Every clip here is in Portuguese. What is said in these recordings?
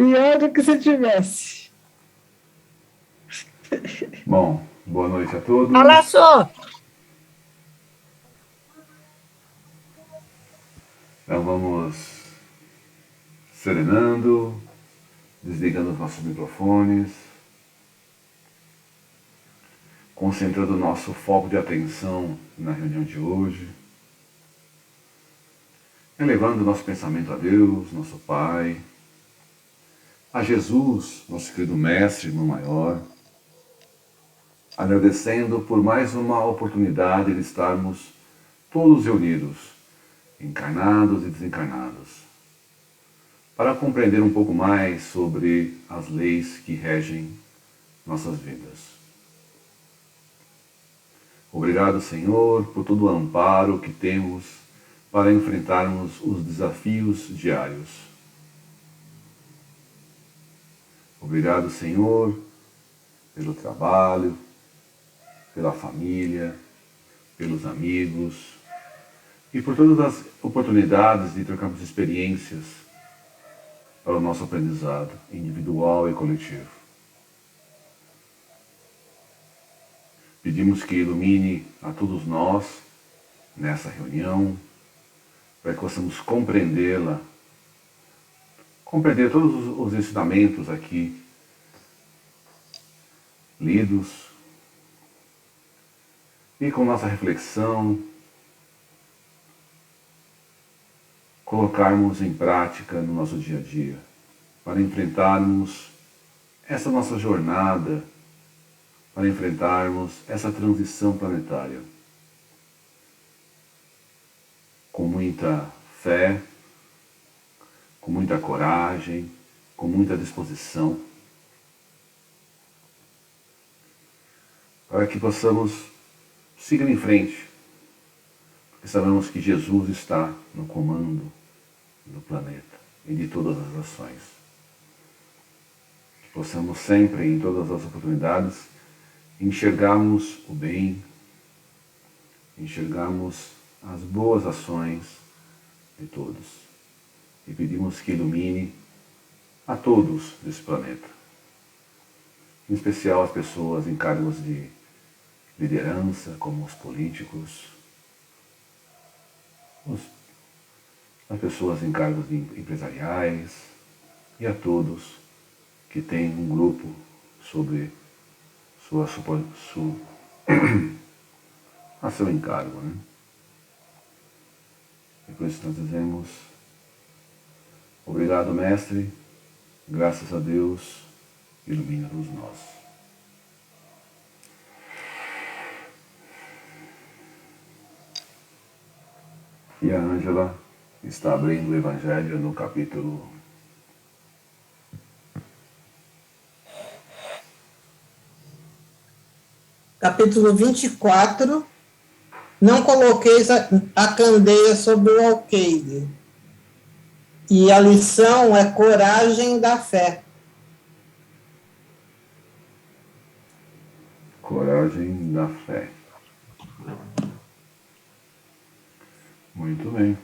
Pior do que se tivesse. Bom, boa noite a todos. Olha só. Então vamos serenando, desligando os nossos microfones, concentrando o nosso foco de atenção na reunião de hoje, elevando o nosso pensamento a Deus, nosso Pai, a Jesus, nosso querido Mestre, irmão maior, agradecendo por mais uma oportunidade de estarmos todos reunidos, encarnados e desencarnados, para compreender um pouco mais sobre as leis que regem nossas vidas. Obrigado, Senhor, por todo o amparo que temos para enfrentarmos os desafios diários. Obrigado, Senhor, pelo trabalho, pela família, pelos amigos e por todas as oportunidades de trocarmos experiências para o nosso aprendizado individual e coletivo. Pedimos que ilumine a todos nós nessa reunião, para que possamos compreendê-la, compreender todos os ensinamentos aqui lidos, e com nossa reflexão, colocarmos em prática no nosso dia a dia, para enfrentarmos essa nossa jornada, para enfrentarmos essa transição planetária com muita fé, com muita coragem, com muita disposição, para que possamos seguir em frente, porque sabemos que Jesus está no comando do planeta e de todas as ações. Que possamos sempre, em todas as oportunidades, enxergarmos o bem, enxergarmos as boas ações de todos. E pedimos que ilumine a todos desse planeta, em especial as pessoas em cargos de liderança, como os políticos, as pessoas em cargos empresariais e a todos que têm um grupo sobre a seu encargo, né? E por isso nós dizemos: obrigado, Mestre, graças a Deus, ilumina-nos nós. E a Ângela está abrindo o Evangelho no capítulo Capítulo 24. Não coloqueis a candeia sobre o alqueire. E a lição é coragem da fé. Coragem da fé. Muito bem.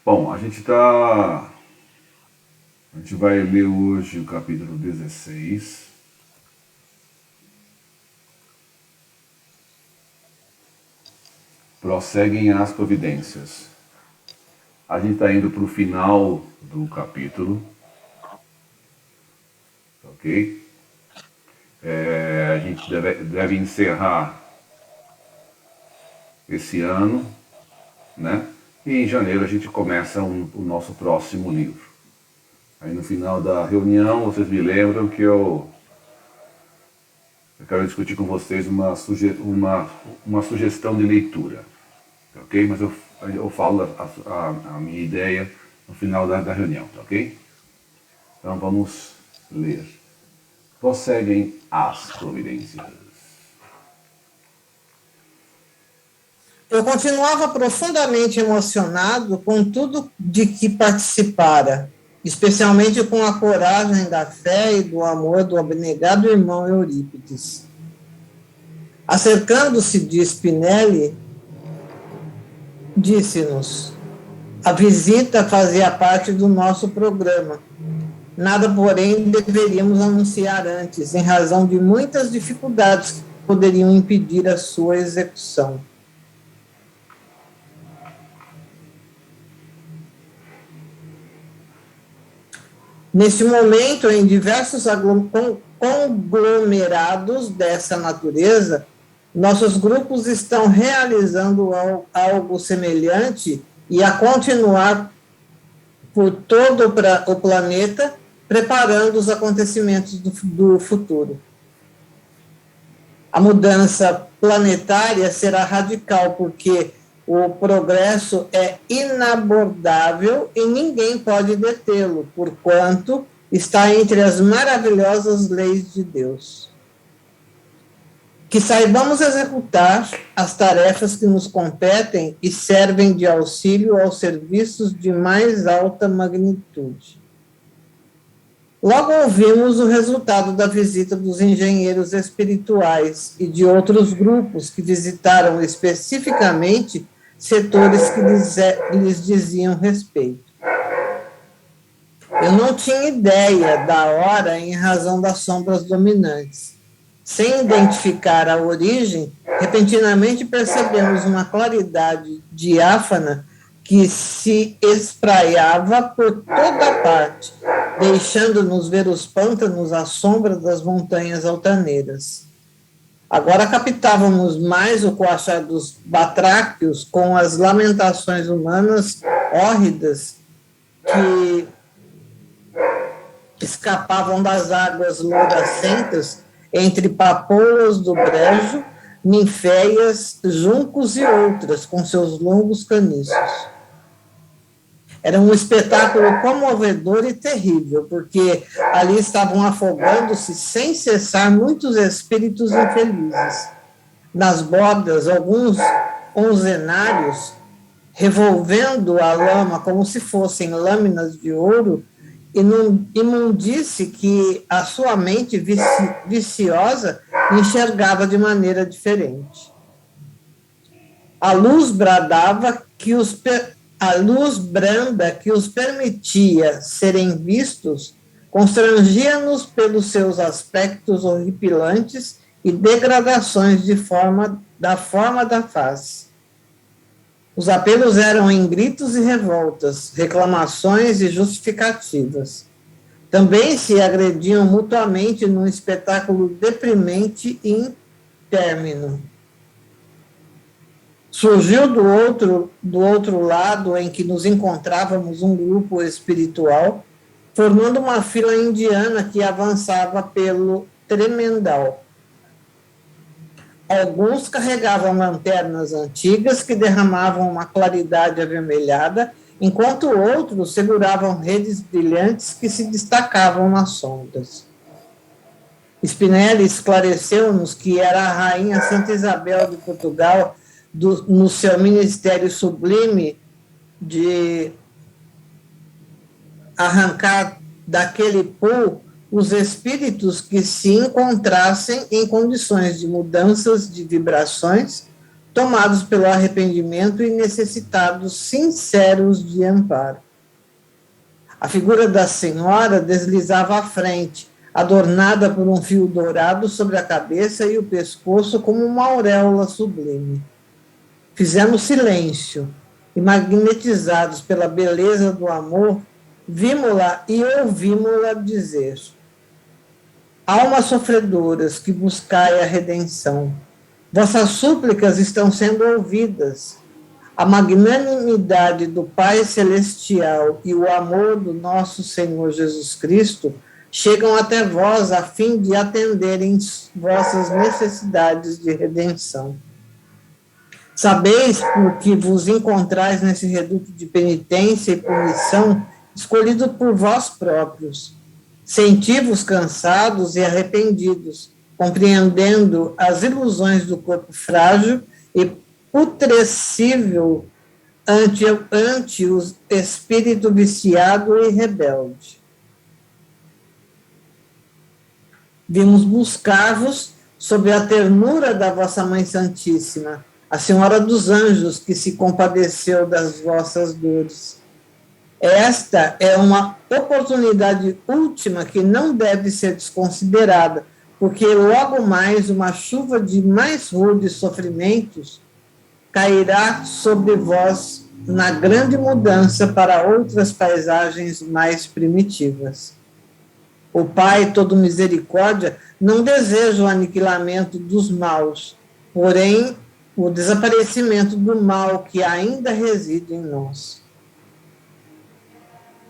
Bom, a gente vai ler hoje o capítulo 16. Prosseguem as providências. A gente está indo para o final do capítulo. Ok? A gente deve encerrar esse ano, né? E em janeiro a gente começa o nosso próximo livro. Aí no final da reunião, vocês me lembram que eu quero discutir com vocês uma sugestão de leitura. Ok? Mas eu falo a minha ideia no final da reunião, tá ok? Então vamos ler. Prosseguem as providências. Eu continuava profundamente emocionado com tudo de que participara, especialmente com a coragem da fé e do amor do abnegado irmão Eurípides. Acercando-se de Spinelli, disse-nos: A visita fazia parte do nosso programa. Nada, porém, deveríamos anunciar antes, em razão de muitas dificuldades que poderiam impedir a sua execução. Neste momento, em diversos conglomerados dessa natureza, nossos grupos estão realizando algo semelhante e a continuar por todo o planeta, preparando os acontecimentos do futuro. A mudança planetária será radical, porque o progresso é inabordável e ninguém pode detê-lo, porquanto está entre as maravilhosas leis de Deus. Que saibamos executar as tarefas que nos competem e servem de auxílio aos serviços de mais alta magnitude. Logo ouvimos o resultado da visita dos engenheiros espirituais e de outros grupos que visitaram especificamente setores que lhes diziam respeito. Eu não tinha ideia da hora em razão das sombras dominantes. Sem identificar a origem, repentinamente percebemos uma claridade diáfana que se espraiava por toda parte, deixando-nos ver os pântanos à sombra das montanhas altaneiras. Agora captávamos mais o coachar dos batráquios com as lamentações humanas hórridas que escapavam das águas louracentas entre papoulas do brejo, ninféias, juncos e outras, com seus longos caniços. Era um espetáculo comovedor e terrível, porque ali estavam afogando-se sem cessar muitos espíritos infelizes. Nas bordas, alguns onzenários, revolvendo a lama como se fossem lâminas de ouro, imundície que a sua mente viciosa enxergava de maneira diferente. A luz brandada que os permitia serem vistos constrangia-nos pelos seus aspectos horripilantes e degradações da forma da face. Os apelos eram em gritos e revoltas, reclamações e justificativas. Também se agrediam mutuamente num espetáculo deprimente e intérmino. Surgiu do outro lado em que nos encontrávamos um grupo espiritual, formando uma fila indiana que avançava pelo tremendal. Alguns carregavam lanternas antigas que derramavam uma claridade avermelhada, enquanto outros seguravam redes brilhantes que se destacavam nas sombras. Spinelli esclareceu-nos que era a rainha Santa Isabel de Portugal, no seu ministério sublime de arrancar daquele pó os espíritos que se encontrassem em condições de mudanças de vibrações, tomados pelo arrependimento e necessitados sinceros de amparo. A figura da senhora deslizava à frente, adornada por um fio dourado sobre a cabeça e o pescoço como uma auréola sublime. Fizemos silêncio e, magnetizados pela beleza do amor, vimos-la e ouvimos-la dizer: almas sofredoras que buscai a redenção, vossas súplicas estão sendo ouvidas. A magnanimidade do Pai Celestial e o amor do nosso Senhor Jesus Cristo chegam até vós a fim de atenderem vossas necessidades de redenção. Sabeis por que vos encontrais nesse reduto de penitência e punição escolhido por vós próprios. Senti-vos cansados e arrependidos, compreendendo as ilusões do corpo frágil e putrescível ante o espírito viciado e rebelde. Vimos buscar-vos sob a ternura da vossa Mãe Santíssima, a Senhora dos Anjos, que se compadeceu das vossas dores. Esta é uma oportunidade última que não deve ser desconsiderada, porque logo mais uma chuva de mais rudes sofrimentos cairá sobre vós na grande mudança para outras paisagens mais primitivas. O Pai todo misericórdia não deseja o aniquilamento dos maus, porém o desaparecimento do mal que ainda reside em nós.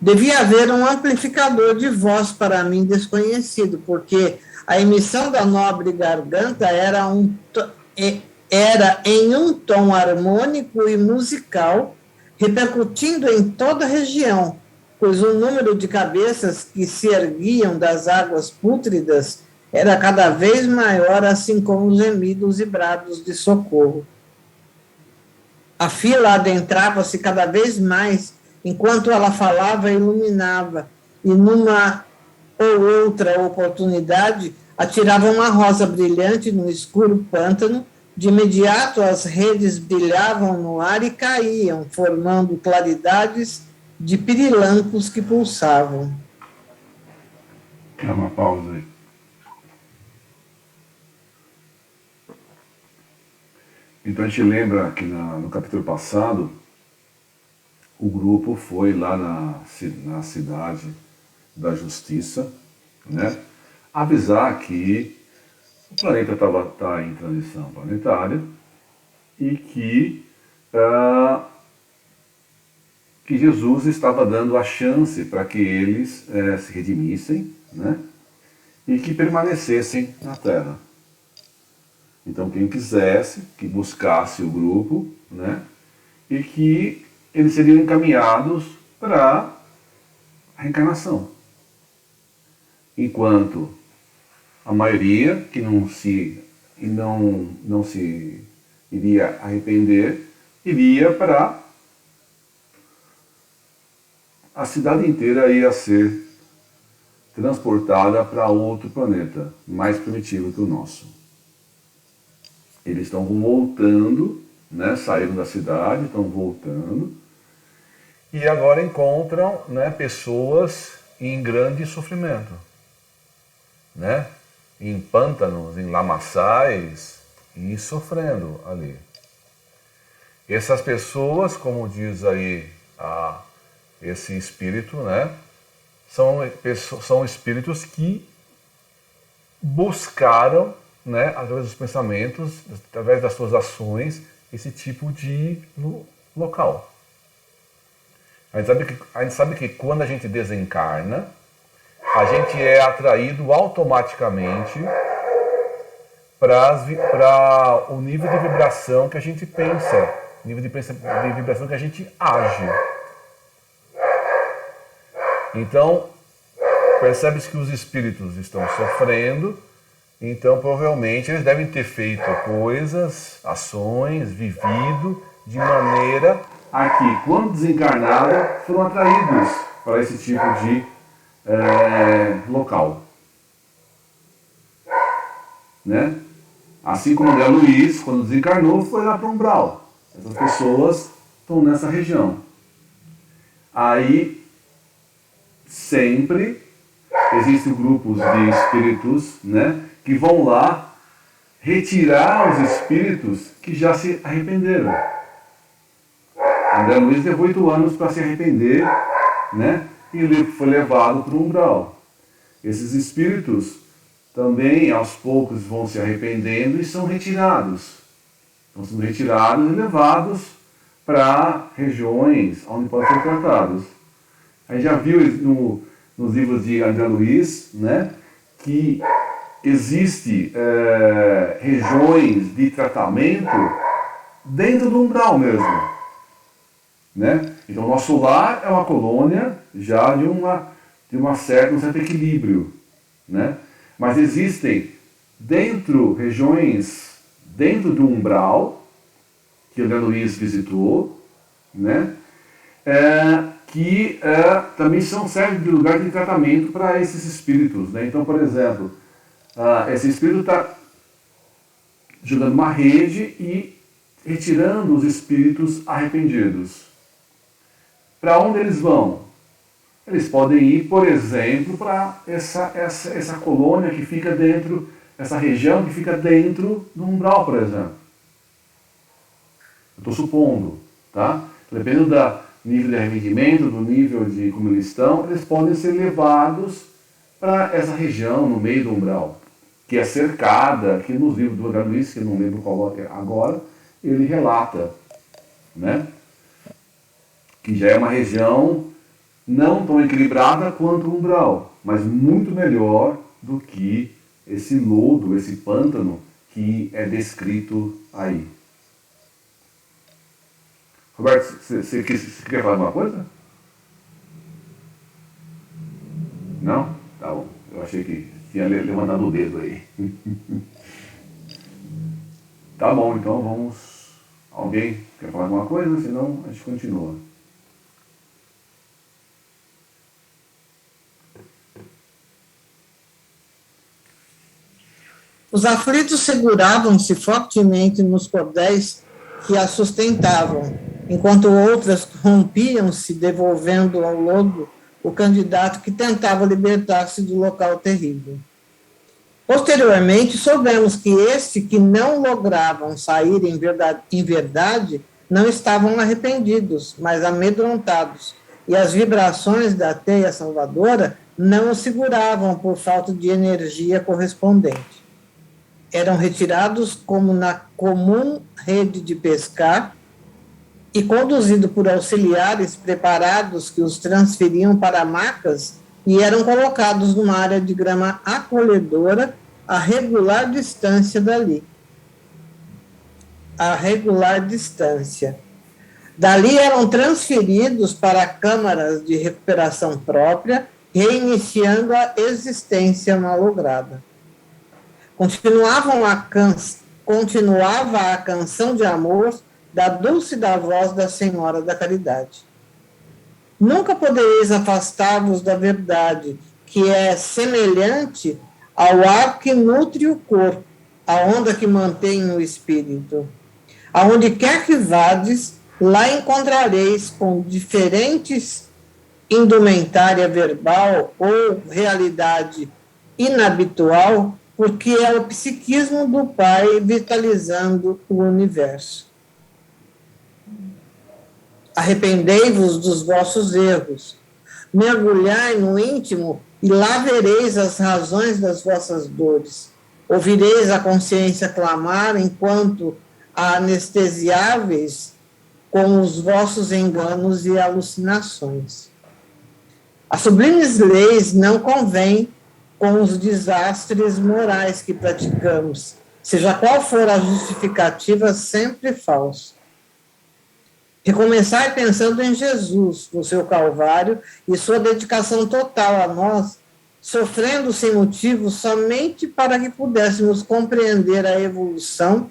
Devia haver um amplificador de voz para mim desconhecido, porque a emissão da nobre garganta era em um tom harmônico e musical, repercutindo em toda a região, pois o número de cabeças que se erguiam das águas pútridas era cada vez maior, assim como os gemidos e brados de socorro. A fila adentrava-se cada vez mais, enquanto ela falava e iluminava, e numa ou outra oportunidade atirava uma rosa brilhante no escuro pântano. De imediato as redes brilhavam no ar e caíam, formando claridades de pirilampos que pulsavam. Dá uma pausa aí. Então a gente lembra que no capítulo passado, o grupo foi lá na cidade da justiça, né, avisar que o planeta está em transição planetária e que Jesus estava dando a chance para que eles se redimissem, né, e que permanecessem na Terra. Então quem quisesse, que buscasse o grupo, né, e que eles seriam encaminhados para a reencarnação. Enquanto a maioria que não se iria arrepender, iria para a cidade inteira ia ser transportada para outro planeta, mais primitivo que o nosso. Eles estão voltando, né, saíram da cidade, estão voltando, e agora encontram, né, pessoas em grande sofrimento, né, em pântanos, em lamaçais, e sofrendo ali. Essas pessoas, como diz aí esse espírito, né, são espíritos que buscaram, né, através dos pensamentos, através das suas ações, esse tipo de local. A gente sabe que quando a gente desencarna, a gente é atraído automaticamente para o nível de vibração que a gente pensa, nível de vibração que a gente age. Então, percebe-se que os espíritos estão sofrendo, então provavelmente eles devem ter feito coisas, ações, vivido de maneira a que, quando desencarnaram, foram atraídos para esse tipo de local. Né? Assim como André Luiz, quando desencarnou, foi lá para o umbral. Essas pessoas estão nessa região. Aí, sempre existem grupos de espíritos, né, que vão lá retirar os espíritos que já se arrependeram. André Luiz levou 8 anos para se arrepender, né, e ele foi levado para o umbral. Esses espíritos também, aos poucos, vão se arrependendo e são retirados. Estão sendo retirados e levados para regiões onde podem ser tratados. A gente já viu nos livros de André Luiz, né, que existe regiões de tratamento dentro do umbral mesmo. Né? Então, nosso lar é uma colônia já de um certo equilíbrio. Né? Mas existem regiões dentro do umbral, que André Luiz visitou, né? Que também servem de lugar de tratamento para esses espíritos. Né? Então, por exemplo, esse espírito está jogando uma rede e retirando os espíritos arrependidos. Para onde eles vão? Eles podem ir, por exemplo, para essa colônia que fica dentro, essa região que fica dentro do umbral, por exemplo. Eu estou supondo, tá? Dependendo do nível de arrependimento, do nível de como eles estão, eles podem ser levados para essa região no meio do umbral, que é cercada, que nos livros do André Luiz, que eu não lembro qual é agora, ele relata, né? Que já é uma região não tão equilibrada quanto o umbral, mas muito melhor do que esse lodo, esse pântano que é descrito aí. Roberto, você quer falar alguma coisa? Não? Tá bom. Eu achei que tinha levantado o dedo aí. Tá bom, então vamos... Alguém quer falar alguma coisa? Senão a gente continua. Os aflitos seguravam-se fortemente nos cordéis que a sustentavam, enquanto outras rompiam-se, devolvendo ao lodo o candidato que tentava libertar-se do local terrível. Posteriormente, soubemos que estes que não logravam sair em verdade não estavam arrependidos, mas amedrontados, e as vibrações da teia salvadora não os seguravam por falta de energia correspondente. Eram retirados como na comum rede de pescar e conduzidos por auxiliares preparados que os transferiam para macas e eram colocados numa área de grama acolhedora a regular distância dali. A regular distância. Dali eram transferidos para câmaras de recuperação própria, reiniciando a existência malograda. Continuava a canção de amor da dúlcida voz da Senhora da Caridade. Nunca podereis afastar-vos da verdade, que é semelhante ao ar que nutre o corpo, a onda que mantém o espírito. Aonde quer que vades, lá encontrareis com diferentes indumentária verbal ou realidade inabitual, porque é o psiquismo do Pai vitalizando o universo. Arrependei-vos dos vossos erros, mergulhai no íntimo e lá vereis as razões das vossas dores. Ouvireis a consciência clamar enquanto a anestesiáveis com os vossos enganos e alucinações. As sublimes leis não convêm com os desastres morais que praticamos, seja qual for a justificativa, sempre falsa. Recomeçai pensando em Jesus, no seu Calvário, e sua dedicação total a nós, sofrendo sem motivo somente para que pudéssemos compreender a evolução,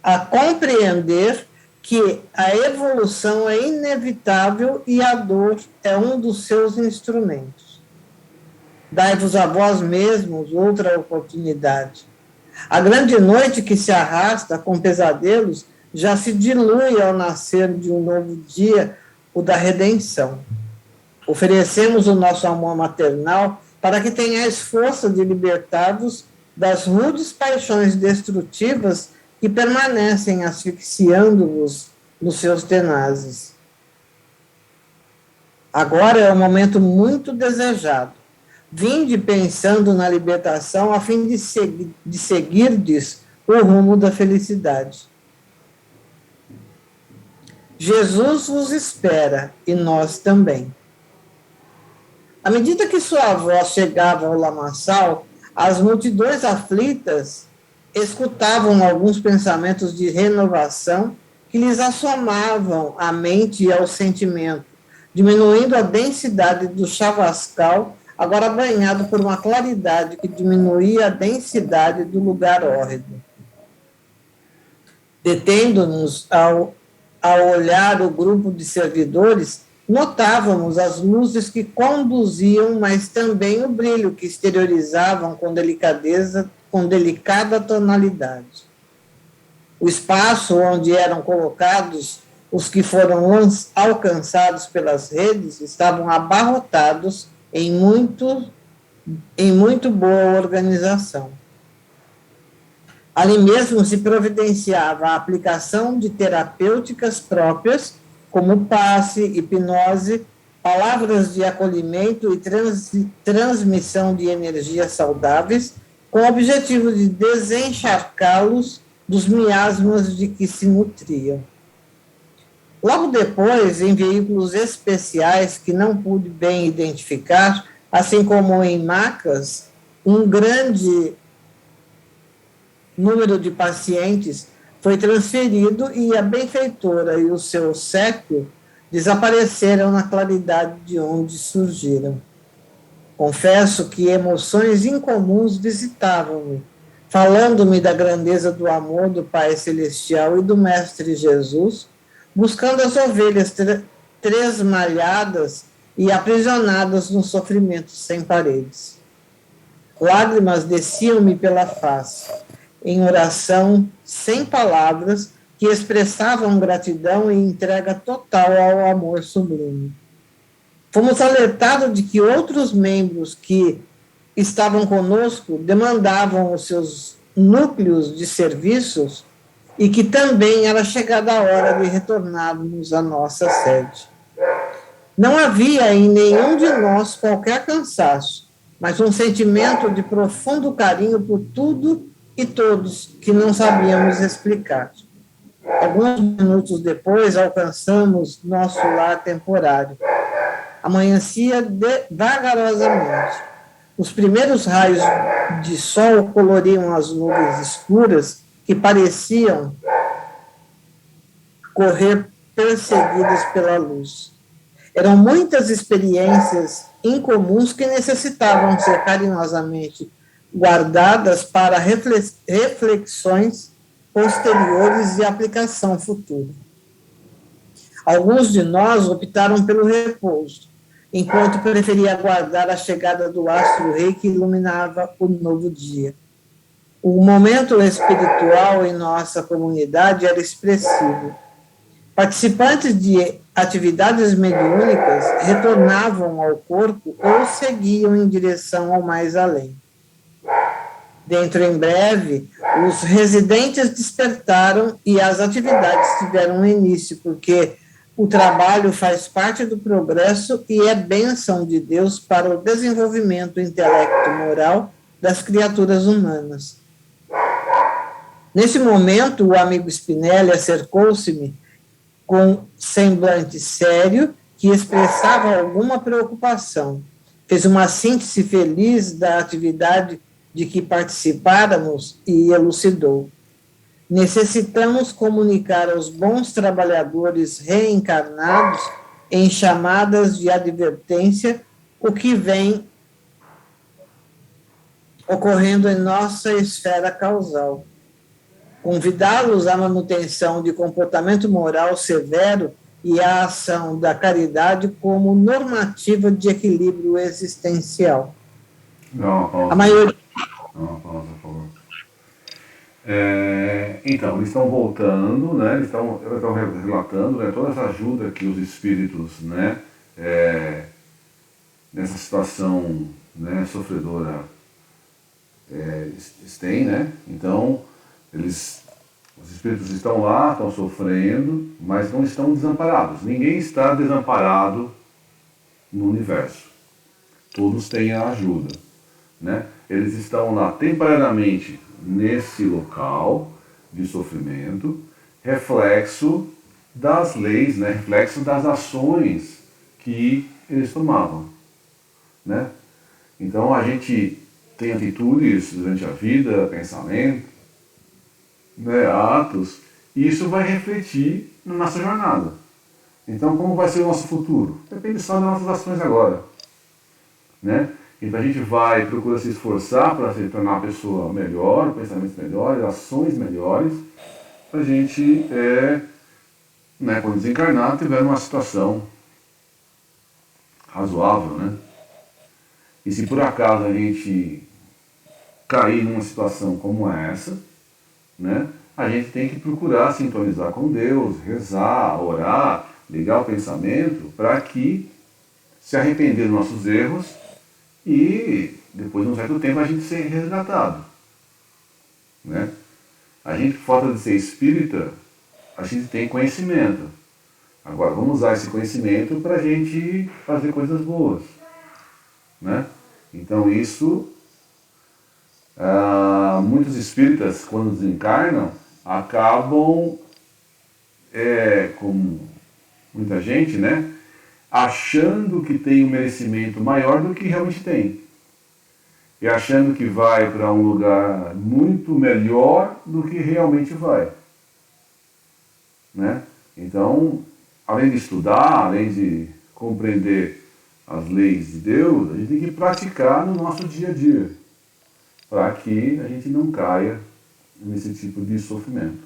a compreender que a evolução é inevitável e a dor é um dos seus instrumentos. Dai-vos a vós mesmos outra oportunidade. A grande noite que se arrasta com pesadelos já se dilui ao nascer de um novo dia, o da redenção. Oferecemos o nosso amor maternal para que tenhais força de libertar-vos das rudes paixões destrutivas que permanecem asfixiando-vos nos seus tenazes. Agora é um momento muito desejado. Vinde pensando na libertação a fim de seguirdes o rumo da felicidade. Jesus vos espera e nós também. À medida que sua voz chegava ao lamaçal, as multidões aflitas escutavam alguns pensamentos de renovação que lhes assomavam à mente e ao sentimento, diminuindo a densidade do chavascal, agora banhado por uma claridade que diminuía a densidade do lugar hórrido. Detendo-nos ao olhar o grupo de servidores, notávamos as luzes que conduziam, mas também o brilho que exteriorizavam com delicadeza, com delicada tonalidade. O espaço onde eram colocados Os que foram alcançados pelas redes estavam abarrotados em muito boa organização. Ali mesmo se providenciava a aplicação de terapêuticas próprias, como passe, hipnose, palavras de acolhimento e transmissão de energias saudáveis, com o objetivo de desencharcá-los dos miasmas de que se nutriam. Logo depois, em veículos especiais que não pude bem identificar, assim como em macas, um grande número de pacientes foi transferido e a benfeitora e o seu séquio desapareceram na claridade de onde surgiram. Confesso que emoções incomuns visitavam-me, falando-me da grandeza do amor do Pai Celestial e do Mestre Jesus, buscando as ovelhas tresmalhadas e aprisionadas no sofrimento sem paredes. Lágrimas desciam-me pela face, em oração sem palavras, que expressavam gratidão e entrega total ao amor sublime. Fomos alertados de que outros membros que estavam conosco demandavam os seus núcleos de serviços e que também era chegada a hora de retornarmos à nossa sede. Não havia em nenhum de nós qualquer cansaço, mas um sentimento de profundo carinho por tudo e todos que não sabíamos explicar. Alguns minutos depois, alcançamos nosso lar temporário. Amanhecia vagarosamente. Os primeiros raios de sol coloriam as nuvens escuras que pareciam correr perseguidas pela luz. Eram muitas experiências incomuns que necessitavam ser carinhosamente guardadas para reflexões posteriores e aplicação futura. Alguns de nós optaram pelo repouso, enquanto preferia aguardar a chegada do astro-rei que iluminava o novo dia. O momento espiritual em nossa comunidade era expressivo. Participantes de atividades mediúnicas retornavam ao corpo ou seguiam em direção ao mais além. Dentro em breve, os residentes despertaram e as atividades tiveram início, porque o trabalho faz parte do progresso e é bênção de Deus para o desenvolvimento intelecto-moral das criaturas humanas. Nesse momento, o amigo Spinelli acercou-se-me com semblante sério que expressava alguma preocupação. Fez uma síntese feliz da atividade de que participáramos e elucidou. Necessitamos comunicar aos bons trabalhadores reencarnados em chamadas de advertência o que vem ocorrendo em nossa esfera causal. Convidá-los à manutenção de comportamento moral severo e à ação da caridade como normativa de equilíbrio existencial. Não, A maioria... Não, por favor. Então, eles estão voltando, né? Eles estão relatando, né, toda essa ajuda que os espíritos, né, nessa situação, né, sofredora, têm, né? Então, os espíritos estão lá, estão sofrendo, mas não estão desamparados. Ninguém está desamparado no universo. Todos têm a ajuda, né? Eles estão lá temporariamente nesse local de sofrimento, reflexo das leis, né? Reflexo das ações que eles tomavam, né? Então a gente tem atitudes durante a vida, pensamento, né, atos, e isso vai refletir na nossa jornada. Então, como vai ser o nosso futuro? Depende só das nossas ações agora, né? Então a gente vai procurar se esforçar para se tornar uma pessoa melhor, pensamentos melhores, ações melhores, para a gente, né, quando desencarnar, tiver uma situação razoável, né? E se por acaso a gente cair numa situação como essa, né, a gente tem que procurar sintonizar com Deus, rezar, orar, ligar o pensamento para que se arrepender dos nossos erros e depois de um certo tempo a gente ser resgatado. Né? A gente, por falta de ser espírita, a gente tem conhecimento. Agora, vamos usar esse conhecimento para a gente fazer coisas boas. Né? Então, isso, muitos espíritas, quando desencarnam, acabam, como muita gente, né, achando que tem um merecimento maior do que realmente tem. E achando que vai para um lugar muito melhor do que realmente vai. Né? Então, além de estudar, além de compreender as leis de Deus, a gente tem que praticar no nosso dia a dia, para que a gente não caia nesse tipo de sofrimento.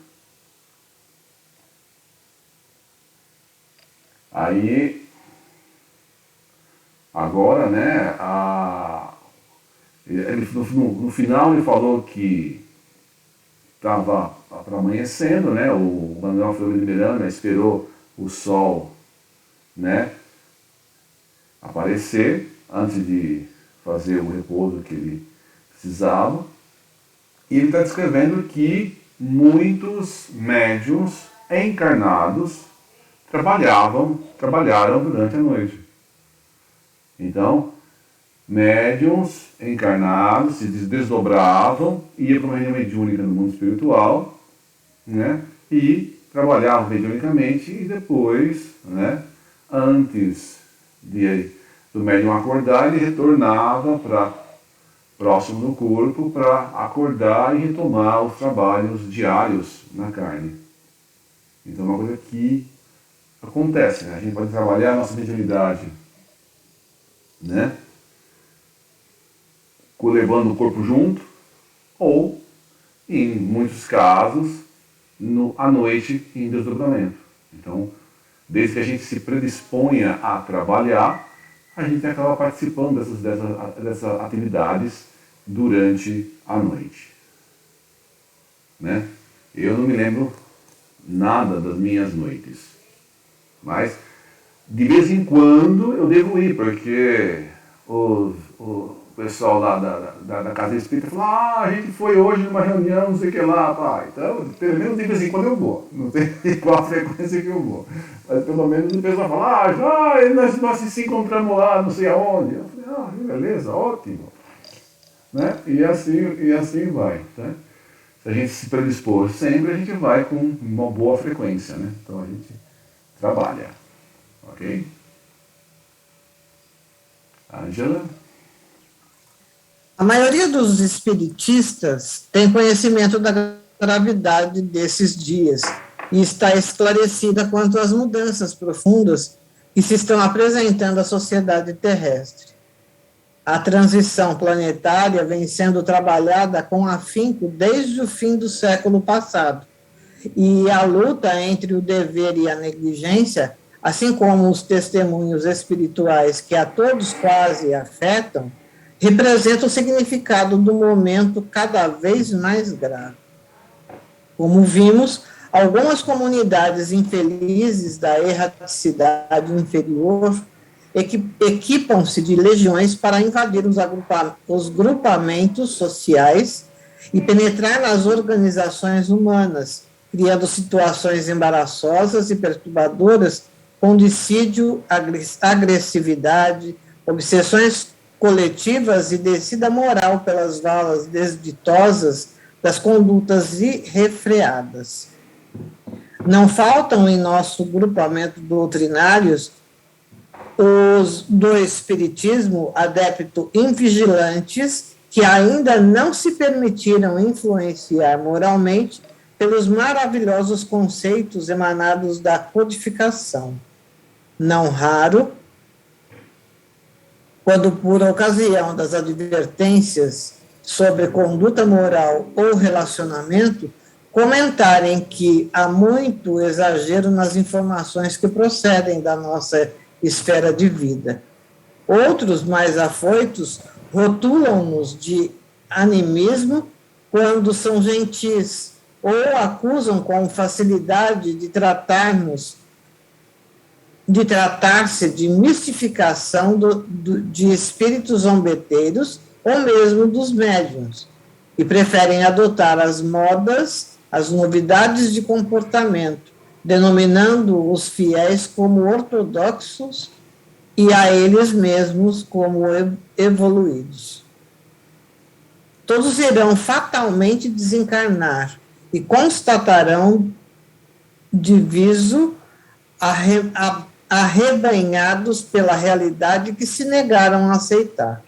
Aí, agora, né, no final ele falou que estava para amanhecendo, né, o Manuel Fleury de Miranda esperou o sol, né, aparecer antes de fazer o repouso que ele precisava. E ele está descrevendo que muitos médiuns encarnados trabalharam durante a noite. Então, médiuns encarnados se desdobravam, iam para uma reunião mediúnica no mundo espiritual, né, e trabalhavam mediunicamente e depois, né, antes do médium acordar, ele retornava para próximo do corpo para acordar e retomar os trabalhos diários na carne. Então é uma coisa que acontece, né? A gente pode trabalhar a nossa mediunidade, né, levando o corpo junto, ou, em muitos casos, à noite em desdobramento. Então, desde que a gente se predisponha a trabalhar, a gente acaba participando dessas atividades durante a noite. Né? Eu não me lembro nada das minhas noites, mas de vez em quando eu devo ir, porque o pessoal lá da Casa Espírita falou: a gente foi hoje numa reunião, não sei o que lá, pai. Então, pelo menos de vez em quando eu vou. Não sei qual a frequência que eu vou. Mas pelo menos o pessoal fala: nós se encontramos lá, não sei aonde. Eu falei: beleza, ótimo. Né? E assim vai. Tá? Se a gente se predispor sempre, a gente vai com uma boa frequência. Né? Então a gente trabalha. Ok? Ângela? A maioria dos espiritistas tem conhecimento da gravidade desses dias e está esclarecida quanto às mudanças profundas que se estão apresentando à sociedade terrestre. A transição planetária vem sendo trabalhada com afinco desde o fim do século passado, e a luta entre o dever e a negligência, assim como os testemunhos espirituais que a todos quase afetam, representa o significado do momento cada vez mais grave. Como vimos, algumas comunidades infelizes da erraticidade inferior equipam-se de legiões para invadir os grupamentos sociais e penetrar nas organizações humanas, criando situações embaraçosas e perturbadoras com dissídio, agressividade, obsessões coletivas e descida moral pelas valas desditosas das condutas irrefreadas. Não faltam em nosso grupamento doutrinários os do espiritismo adepto invigilantes que ainda não se permitiram influenciar moralmente pelos maravilhosos conceitos emanados da codificação. Não raro, quando por ocasião das advertências sobre conduta moral ou relacionamento, comentarem que há muito exagero nas informações que procedem da nossa esfera de vida. Outros, mais afoitos, rotulam-nos de animismo quando são gentis ou acusam com facilidade de tratar-se de mistificação de espíritos zombeteiros ou mesmo dos médiuns, e preferem adotar as modas, as novidades de comportamento, denominando os fiéis como ortodoxos e a eles mesmos como evoluídos. Todos irão fatalmente desencarnar e constatarão diviso arrebanhados pela realidade que se negaram a aceitar.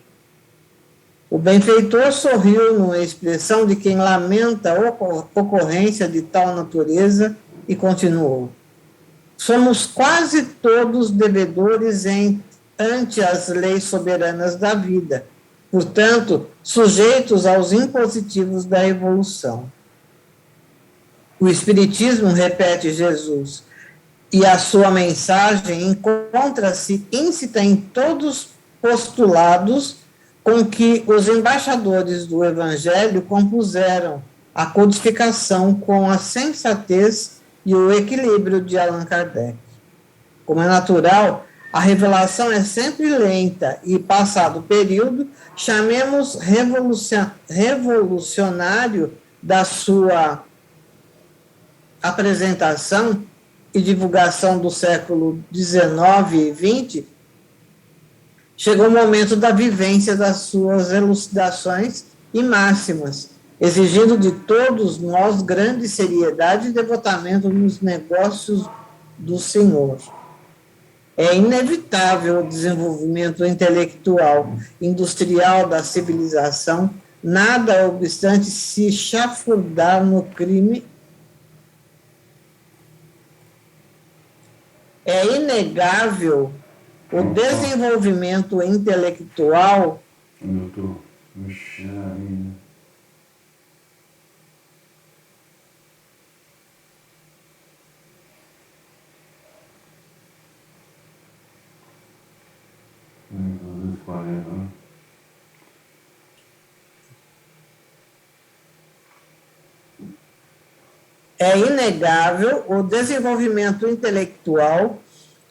O benfeitor sorriu numa expressão de quem lamenta a ocorrência de tal natureza e continuou: somos quase todos devedores ante as leis soberanas da vida, portanto, sujeitos aos impositivos da evolução. O Espiritismo, repete Jesus, e a sua mensagem encontra-se íncita em todos os postulados com que os embaixadores do Evangelho compuseram a codificação com a sensatez e o equilíbrio de Allan Kardec. Como é natural, a revelação é sempre lenta e, passado o período, chamemos revolucionário da sua apresentação e divulgação do século XIX e XX, chegou o momento da vivência das suas elucidações e máximas, exigindo de todos nós grande seriedade e devotamento nos negócios do Senhor. É inevitável o desenvolvimento intelectual, industrial da civilização, nada obstante se chafurdar no crime. É inegável o desenvolvimento intelectual. Eu estou no chão. É inegável o desenvolvimento intelectual,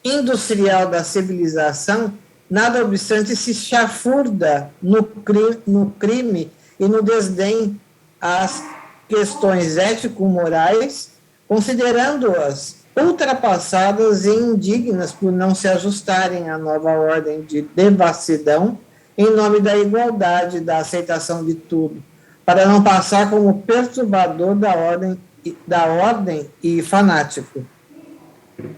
industrial da civilização, nada obstante se chafurda no crime e no desdém às questões ético-morais, considerando-as ultrapassadas e indignas por não se ajustarem à nova ordem de devassidão em nome da igualdade, da aceitação de tudo, para não passar como perturbador da ordem e fanático.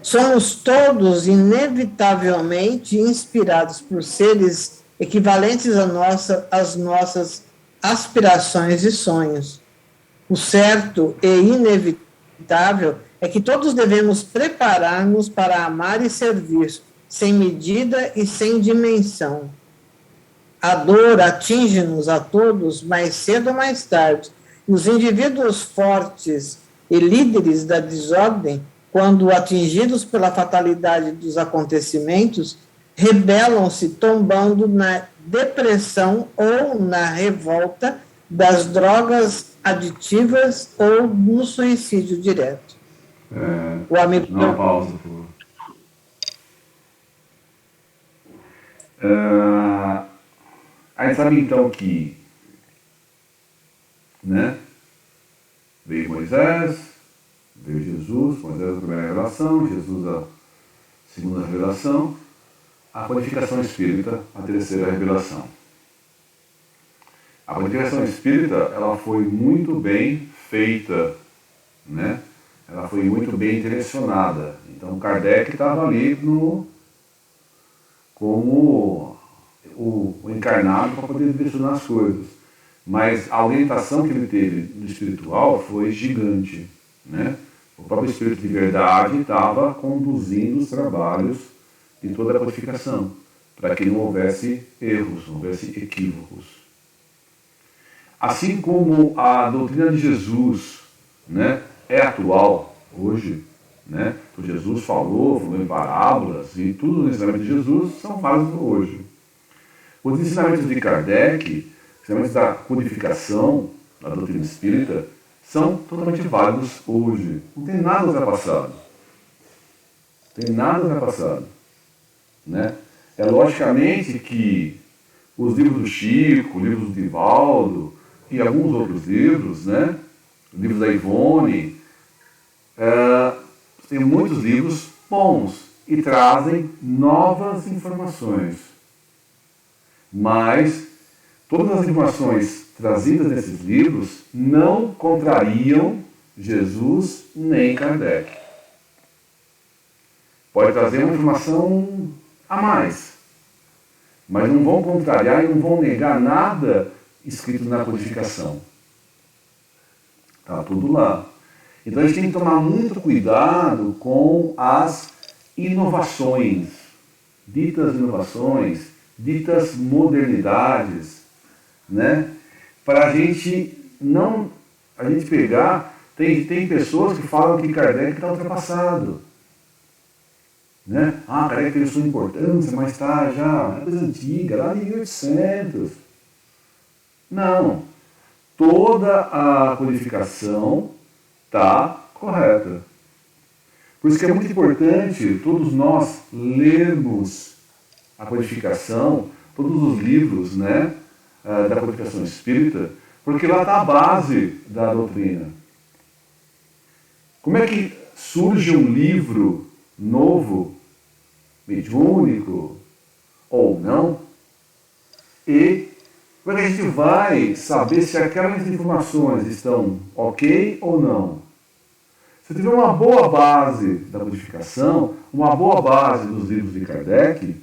Somos todos inevitavelmente inspirados por seres equivalentes às nossas aspirações e sonhos. O certo e inevitável é que todos devemos preparar-nos para amar e servir, sem medida e sem dimensão. A dor atinge-nos a todos mais cedo ou mais tarde, e os indivíduos fortes e líderes da desordem, quando atingidos pela fatalidade dos acontecimentos, rebelam-se tombando na depressão ou na revolta das drogas aditivas ou no suicídio direto. O amigo... Uma pausa, por favor. Aí sabe então que, né, veio Moisés, veio Jesus, Moisés a primeira revelação, Jesus a segunda revelação, a codificação espírita a terceira revelação. A codificação espírita, ela foi muito bem feita, né? Ela foi muito bem direcionada. Então Kardec estava ali como o encarnado para poder direcionar as coisas. Mas a orientação que ele teve do espiritual foi gigante, né? O próprio Espírito de Verdade estava conduzindo os trabalhos de toda a codificação, para que não houvesse erros, não houvesse equívocos. Assim como a doutrina de Jesus, né, é atual hoje, né? O Jesus falou em parábolas, e tudo no ensinamento de Jesus são válidos hoje. Os ensinamentos de Kardec, os ensinamentos da codificação da doutrina espírita, são totalmente válidos hoje. Não tem nada ultrapassado. Não tem nada ultrapassado. Né? É logicamente que os livros do Chico, livros do Divaldo e alguns outros livros, né? Livros da Ivone, tem muitos livros bons e trazem novas informações. Mas todas as informações trazidas nesses livros não contrariam Jesus nem Kardec. Pode trazer uma informação a mais, mas não vão contrariar e não vão negar nada escrito na codificação. Está tudo lá. Então a gente tem que tomar muito cuidado com as inovações, ditas modernidades, né? Para a gente pegar, tem pessoas que falam que Kardec está ultrapassado. Né? Kardec teve sua importância, mas está já, é coisa antiga, lá de 1800. Não. Toda a codificação está correta. Por isso que é muito importante todos nós lermos a codificação, todos os livros, né, da codificação espírita, porque lá está a base da doutrina. Como é que surge um livro novo, mediúnico ou não? E como é que a gente vai saber se aquelas informações estão ok ou não? Se tiver uma boa base da codificação, uma boa base dos livros de Kardec,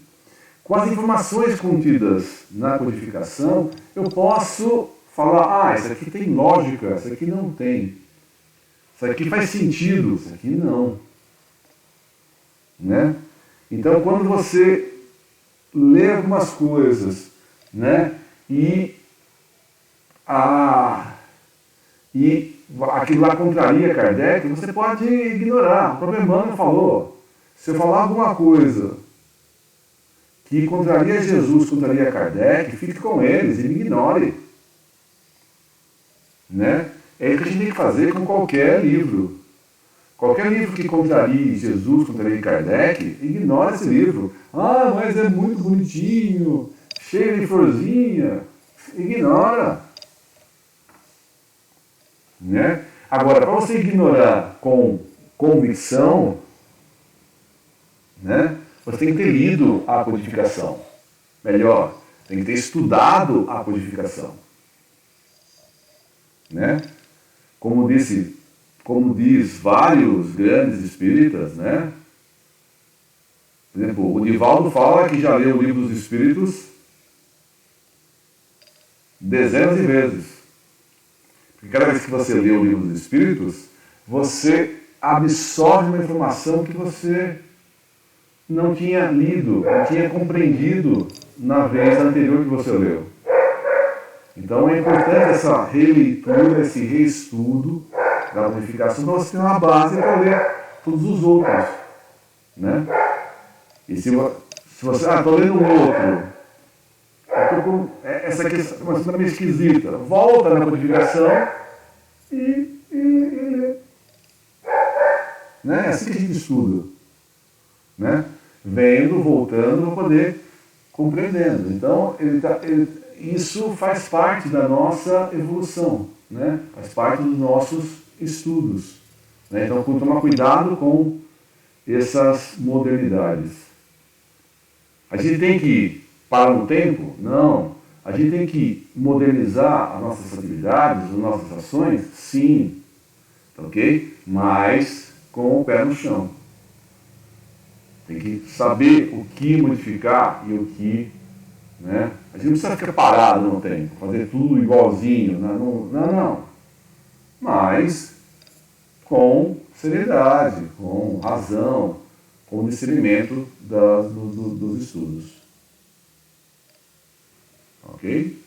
com as informações contidas na codificação, eu posso falar, isso aqui tem lógica, isso aqui não tem. Isso aqui faz sentido, isso aqui não. Né? Então, quando você lê algumas coisas, né, e aquilo lá contraria Kardec, você pode ignorar. O próprio Emmanuel falou, se eu falar alguma coisa que contraria Jesus, contraria Kardec, fique com eles e me ignore. Né? É isso que a gente tem que fazer com qualquer livro. Qualquer livro que contrarie Jesus, contrarie Kardec, ignora esse livro. Mas é muito bonitinho, cheio de florzinha. Ignora. Né? Agora, para você ignorar com convicção, né, você tem que ter lido a codificação. Melhor, tem que ter estudado a codificação. Né? Como diz vários grandes espíritas, né? Por exemplo, o Divaldo fala que já leu o Livro dos Espíritos dezenas de vezes. Porque cada vez que você lê o Livro dos Espíritos, você absorve uma informação que você não tinha lido, não tinha compreendido na vez anterior que você leu. Então é importante essa releitura, esse reestudo da codificação, para você ter uma base para ler todos os outros. Né? E se você, estou lendo um outro, essa aqui é uma coisa meio esquisita, volta na codificação e lê. Né? É assim que a gente estuda. Né? Vendo, voltando, para poder compreendendo. Então, isso faz parte da nossa evolução, né? Faz parte dos nossos estudos. Né? Então, tomar cuidado com essas modernidades. A gente tem que parar no tempo? Não. A gente tem que modernizar as nossas atividades, as nossas ações? Sim. Ok? Mas com o pé no chão. Tem que saber o que modificar e o que... Né? A gente não precisa ficar parado no tempo, fazer tudo igualzinho. Não. Mas com seriedade, com razão, com discernimento dos estudos. Ok?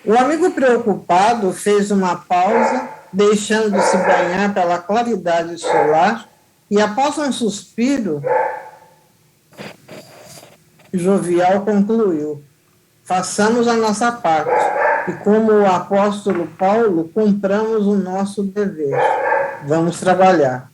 O amigo preocupado fez uma pausa, deixando-se banhar pela claridade solar, e após um suspiro, Jovial concluiu: façamos a nossa parte, e como o apóstolo Paulo, cumpramos o nosso dever. Vamos trabalhar.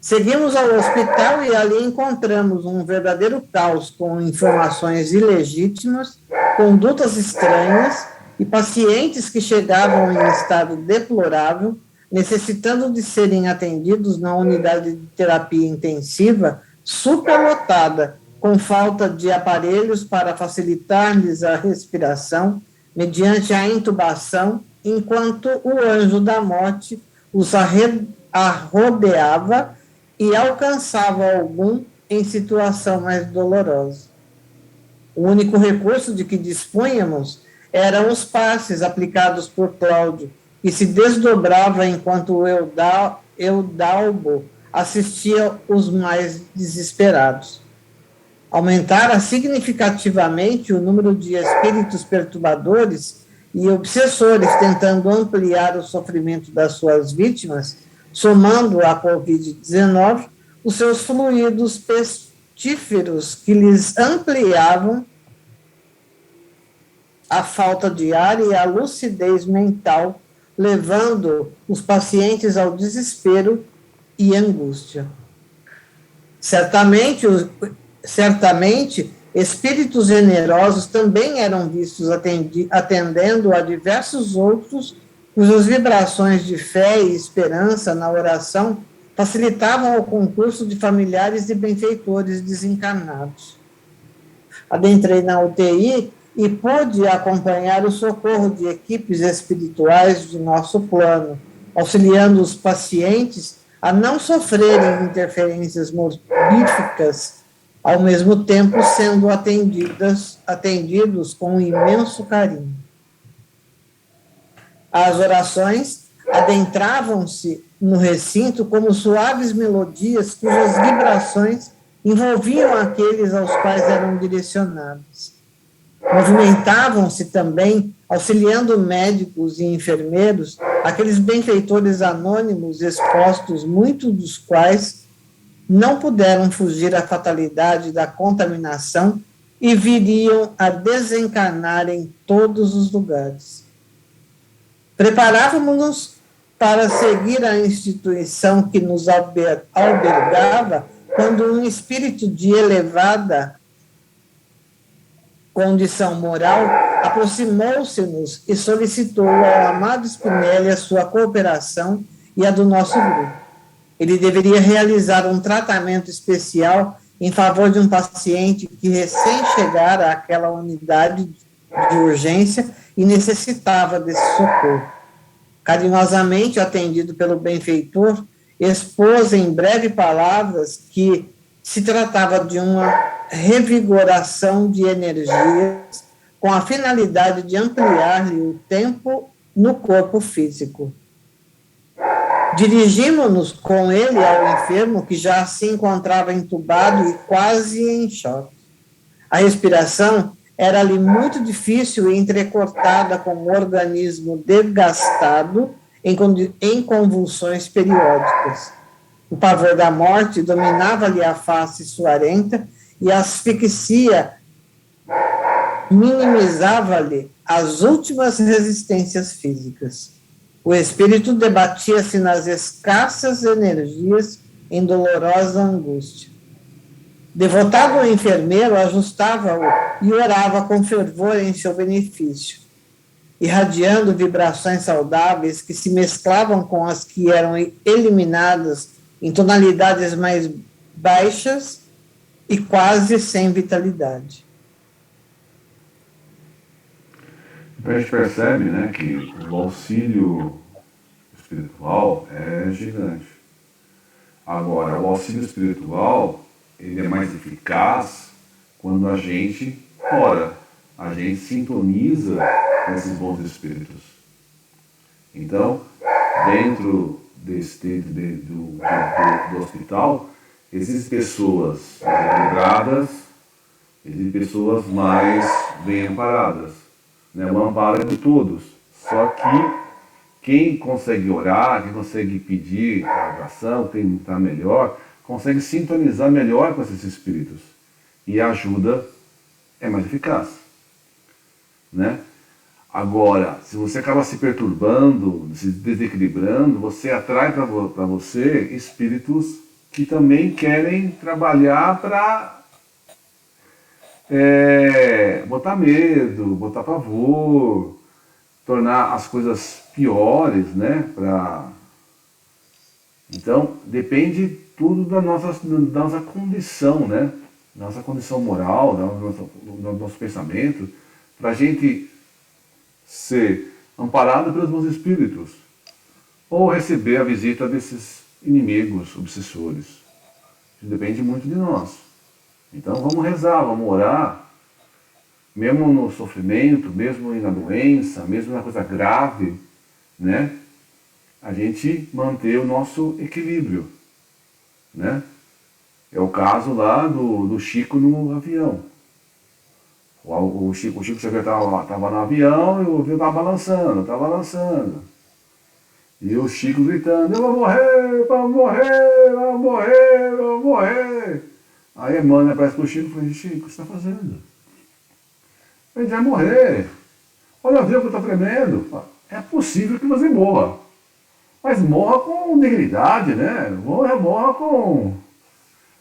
Seguimos ao hospital e ali encontramos um verdadeiro caos com informações ilegítimas, condutas estranhas e pacientes que chegavam em estado deplorável, necessitando de serem atendidos na unidade de terapia intensiva superlotada, com falta de aparelhos para facilitar-lhes a respiração, mediante a intubação, enquanto o anjo da morte os arrodeava e alcançava algum em situação mais dolorosa. O único recurso de que dispunhamos eram os passes aplicados por Cláudio, que se desdobrava enquanto o Eudalbo assistia os mais desesperados. Aumentara significativamente o número de espíritos perturbadores e obsessores tentando ampliar o sofrimento das suas vítimas, somando à Covid-19 os seus fluidos pestíferos que lhes ampliavam a falta de ar e a lucidez mental, levando os pacientes ao desespero e angústia. Certamente, espíritos generosos também eram vistos atendendo a diversos outros cujas vibrações de fé e esperança na oração facilitavam o concurso de familiares e benfeitores desencarnados. Adentrei na UTI e pude acompanhar o socorro de equipes espirituais do nosso plano, auxiliando os pacientes a não sofrerem interferências mortíficas, ao mesmo tempo sendo atendidos com um imenso carinho. As orações adentravam-se no recinto como suaves melodias cujas vibrações envolviam aqueles aos quais eram direcionadas. Movimentavam-se também, auxiliando médicos e enfermeiros, aqueles benfeitores anônimos expostos, muitos dos quais não puderam fugir à fatalidade da contaminação e viriam a desencarnar em todos os lugares. Preparávamos-nos para seguir a instituição que nos albergava quando um espírito de elevada condição moral aproximou-se-nos e solicitou ao amado Spinelli a sua cooperação e a do nosso grupo. Ele deveria realizar um tratamento especial em favor de um paciente que recém chegara àquela unidade de urgência e necessitava desse socorro. Carinhosamente atendido pelo benfeitor, expôs em breve palavras que se tratava de uma revigoração de energias com a finalidade de ampliar-lhe o tempo no corpo físico. Dirigimos-nos com ele ao enfermo que já se encontrava entubado e quase em choque. A respiração era-lhe muito difícil e entrecortada com o organismo desgastado em convulsões periódicas. O pavor da morte dominava-lhe a face suarenta e a asfixia minimizava-lhe as últimas resistências físicas. O espírito debatia-se nas escassas energias em dolorosa angústia. Devotado ao enfermeiro, ajustava-o e orava com fervor em seu benefício, irradiando vibrações saudáveis que se mesclavam com as que eram eliminadas em tonalidades mais baixas e quase sem vitalidade. Então a gente percebe, né, que o auxílio espiritual é gigante. Agora, o auxílio espiritual ele é mais eficaz quando a gente ora, a gente sintoniza com esses bons espíritos. Então, dentro do hospital, existem pessoas equilibradas, existem pessoas mais bem amparadas. Né? O amparo é de todos. Só que quem consegue orar, quem consegue pedir a oração, quem está melhor, consegue sintonizar melhor com esses espíritos. e a ajuda é mais eficaz, né? Agora, se você acaba se perturbando, se desequilibrando, você atrai para você espíritos que também querem trabalhar para botar medo, botar pavor, tornar as coisas piores, né? Então, depende tudo da nossa condição, né? Nossa condição moral, do nosso pensamento, para a gente ser amparado pelos bons espíritos ou receber a visita desses inimigos, obsessores. Isso depende muito de nós. Então vamos rezar, vamos orar, mesmo no sofrimento, mesmo na doença, mesmo na coisa grave, né? A gente manter o nosso equilíbrio, né? É o caso lá do Chico no avião. O Chico Xavier estava no avião e o avião estava balançando. E o Chico gritando, eu vou morrer, vamos morrer, vamos morrer, vamos morrer. Aí a Emmanuel aparece pro Chico e fala, Chico, o que você está fazendo? A gente vai morrer. Olha o avião que está tremendo. É possível que você morra. Mas morra com dignidade, né? Morra com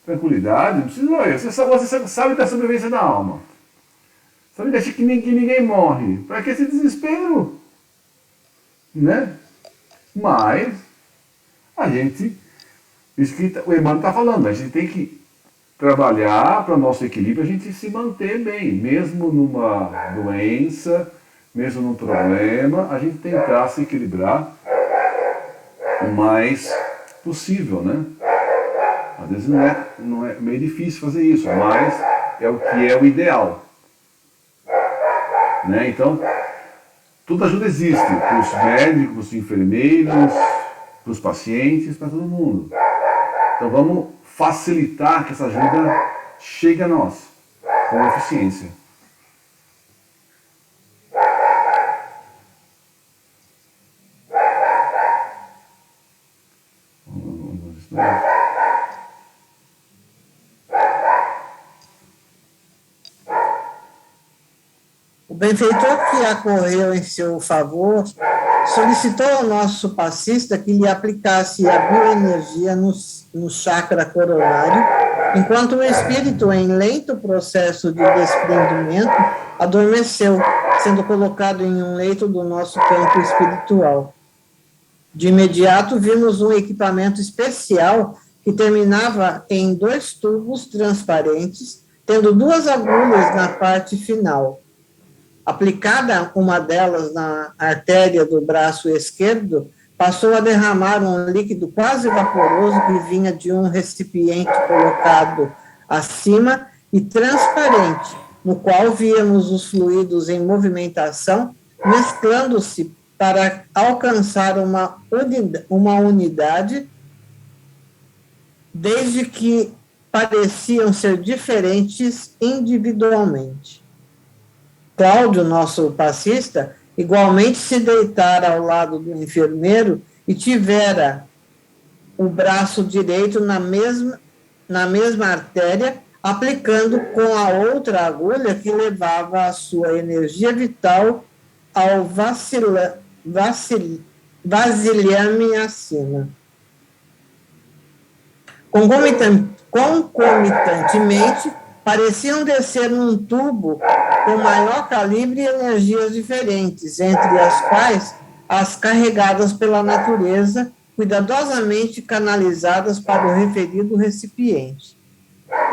tranquilidade. Não precisa, você sabe da sobrevivência da alma. Sabe que ninguém morre. Para que esse desespero? Né? Mas a gente, isso que o Emmanuel está falando, a gente tem que trabalhar para o nosso equilíbrio, a gente se manter bem, mesmo numa doença, mesmo num problema, a gente tentar se equilibrar o mais possível, né? Às vezes não é meio difícil fazer isso, mas é o que é o ideal. Né? Então, toda ajuda existe, para os médicos, para os enfermeiros, para os pacientes, para todo mundo. Então vamos facilitar que essa ajuda chegue a nós, com eficiência. O benfeitor que acorreu em seu favor solicitou ao nosso passista que lhe aplicasse a bioenergia no chakra coronário, enquanto o espírito, em lento processo de desprendimento, adormeceu, sendo colocado em um leito do nosso campo espiritual. De imediato, vimos um equipamento especial que terminava em 2 tubos transparentes, tendo 2 agulhas na parte final. Aplicada uma delas na artéria do braço esquerdo, passou a derramar um líquido quase vaporoso que vinha de um recipiente colocado acima e transparente, no qual víamos os fluidos em movimentação, mesclando-se para alcançar uma unidade, desde que pareciam ser diferentes individualmente. Cláudio, nosso passista, igualmente se deitara ao lado do enfermeiro e tivera o braço direito na mesma artéria, aplicando com a outra agulha que levava a sua energia vital ao vasilhame acima. Concomitantemente, pareciam descer num tubo com maior calibre e energias diferentes, entre as quais as carregadas pela natureza, cuidadosamente canalizadas para o referido recipiente.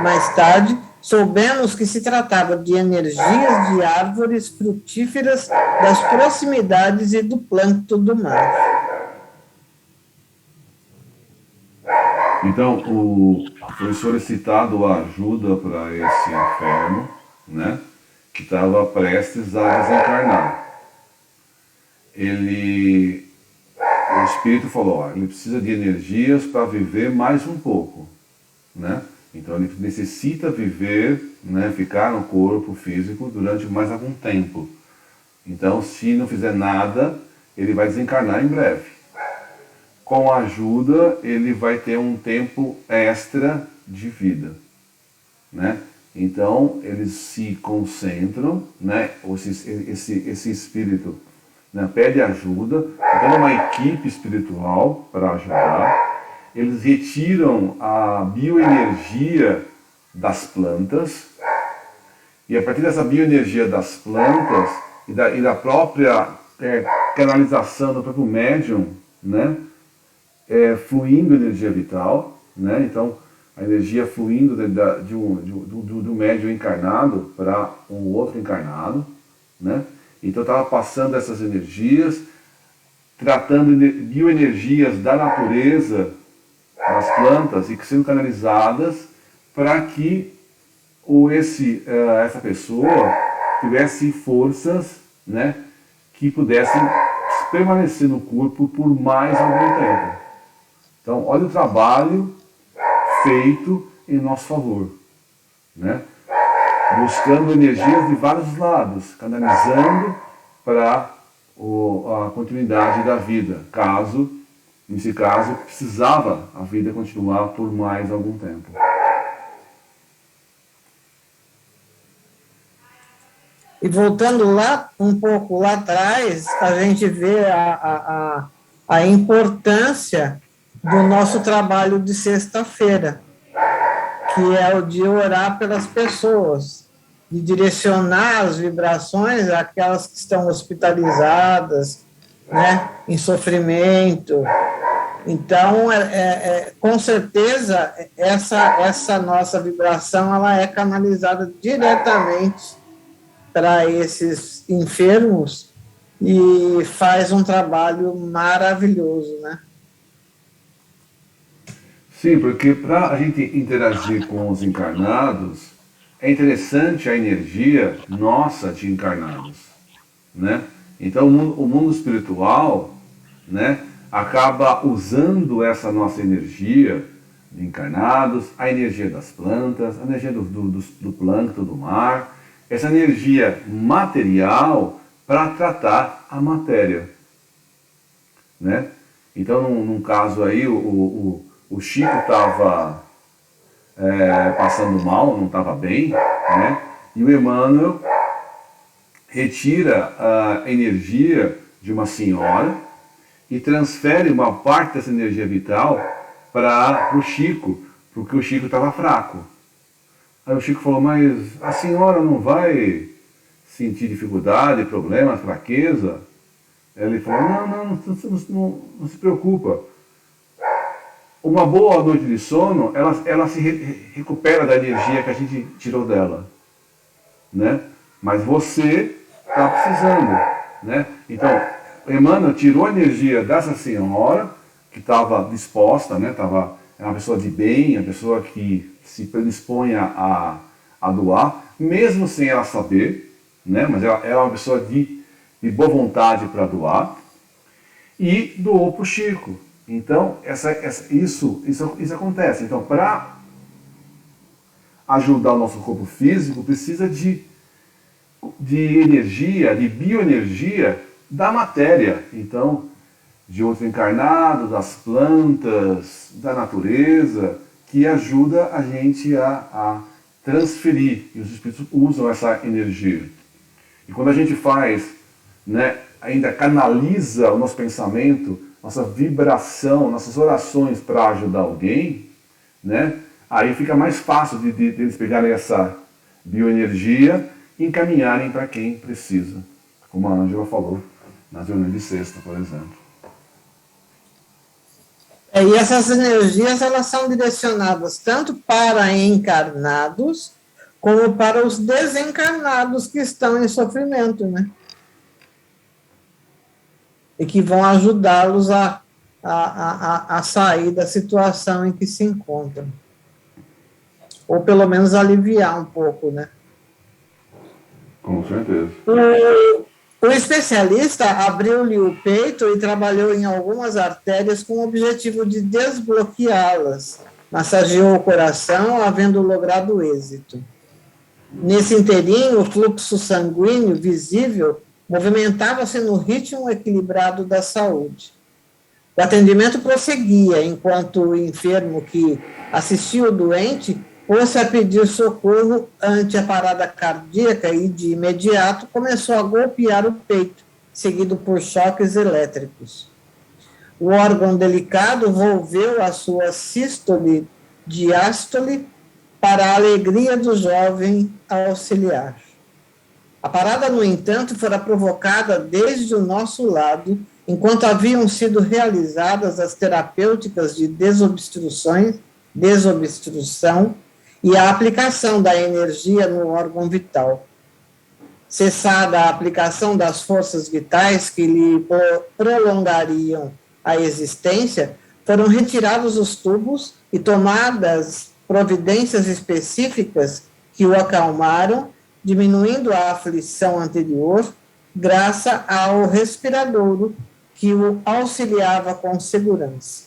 Mais tarde, soubemos que se tratava de energias de árvores frutíferas das proximidades e do plâncton do mar. Então, foi solicitado a ajuda para esse enfermo, né, que estava prestes a desencarnar. O espírito falou, ele precisa de energias para viver mais um pouco, né? Então ele necessita viver, né, ficar no corpo físico durante mais algum tempo. Então, se não fizer nada, ele vai desencarnar em breve. Com a ajuda, ele vai ter um tempo extra de vida, né? Então, eles se concentram, né? Esse espírito, né, pede ajuda, então é uma equipe espiritual para ajudar. Eles retiram a bioenergia das plantas, e a partir dessa bioenergia das plantas e da própria canalização do próprio médium, né, fluindo energia vital, né, então a energia fluindo do médium encarnado para um outro encarnado, né, então estava passando essas energias, tratando de bioenergias da natureza, das plantas, e sendo canalizadas para que essa pessoa tivesse forças, né, que pudessem permanecer no corpo por mais algum tempo. Então, olha o trabalho feito em nosso favor, né? Buscando energias de vários lados, canalizando para a continuidade da vida, nesse caso, precisava a vida continuar por mais algum tempo. E voltando lá, um pouco lá atrás, a gente vê a importância do nosso trabalho de sexta-feira, que é o de orar pelas pessoas, de direcionar as vibrações àquelas que estão hospitalizadas, né, em sofrimento. Então, com certeza, essa nossa vibração ela é canalizada diretamente para esses enfermos e faz um trabalho maravilhoso, né? Sim, porque para a gente interagir com os encarnados, é interessante a energia nossa de encarnados, né? Então, o mundo espiritual, né, acaba usando essa nossa energia de encarnados, a energia das plantas, a energia do plâncton, do mar, essa energia material para tratar a matéria, né? Então, num caso aí, o Chico estava passando mal, não estava bem, né? E o Emmanuel retira a energia de uma senhora e transfere uma parte dessa energia vital para o Chico, porque o Chico estava fraco. Aí o Chico falou, mas a senhora não vai sentir dificuldade, problemas, fraqueza? Ele falou, não se preocupa. Uma boa noite de sono, ela se recupera da energia que a gente tirou dela, né? Mas você está precisando, né? Então, Emmanuel tirou a energia dessa senhora, que estava disposta, né? É uma pessoa de bem, uma pessoa que se predispõe a doar, mesmo sem ela saber, né? Mas ela é uma pessoa de boa vontade para doar, e doou para o Chico. Então, isso acontece. Então, para ajudar o nosso corpo físico, precisa de energia, de bioenergia da matéria. Então, de outro encarnado, das plantas, da natureza, que ajuda a gente a transferir. E os espíritos usam essa energia. E quando a gente faz, né, ainda canaliza o nosso pensamento, nossa vibração, nossas orações para ajudar alguém, né, aí fica mais fácil de eles pegarem essa bioenergia e encaminharem para quem precisa. Como a Ângela falou nas reuniões de sexta, por exemplo. E essas energias elas são direcionadas tanto para encarnados como para os desencarnados que estão em sofrimento, né? E que vão ajudá-los a sair da situação em que se encontram. Ou pelo menos aliviar um pouco, né? Com certeza. O especialista abriu-lhe o peito e trabalhou em algumas artérias com o objetivo de desbloqueá-las. Massageou o coração, havendo logrado êxito. Nesse inteirinho, o fluxo sanguíneo visível movimentava-se no ritmo equilibrado da saúde. O atendimento prosseguia, enquanto o enfermo que assistia o doente pôs-se a pedir socorro ante a parada cardíaca e, de imediato, começou a golpear o peito, seguido por choques elétricos. O órgão delicado volveu a sua sístole diástole para a alegria do jovem auxiliar. A parada, no entanto, fora provocada desde o nosso lado, enquanto haviam sido realizadas as terapêuticas de desobstrução e a aplicação da energia no órgão vital. Cessada a aplicação das forças vitais que lhe prolongariam a existência, foram retirados os tubos e tomadas providências específicas que o acalmaram, diminuindo a aflição anterior, graças ao respiradouro que o auxiliava com segurança.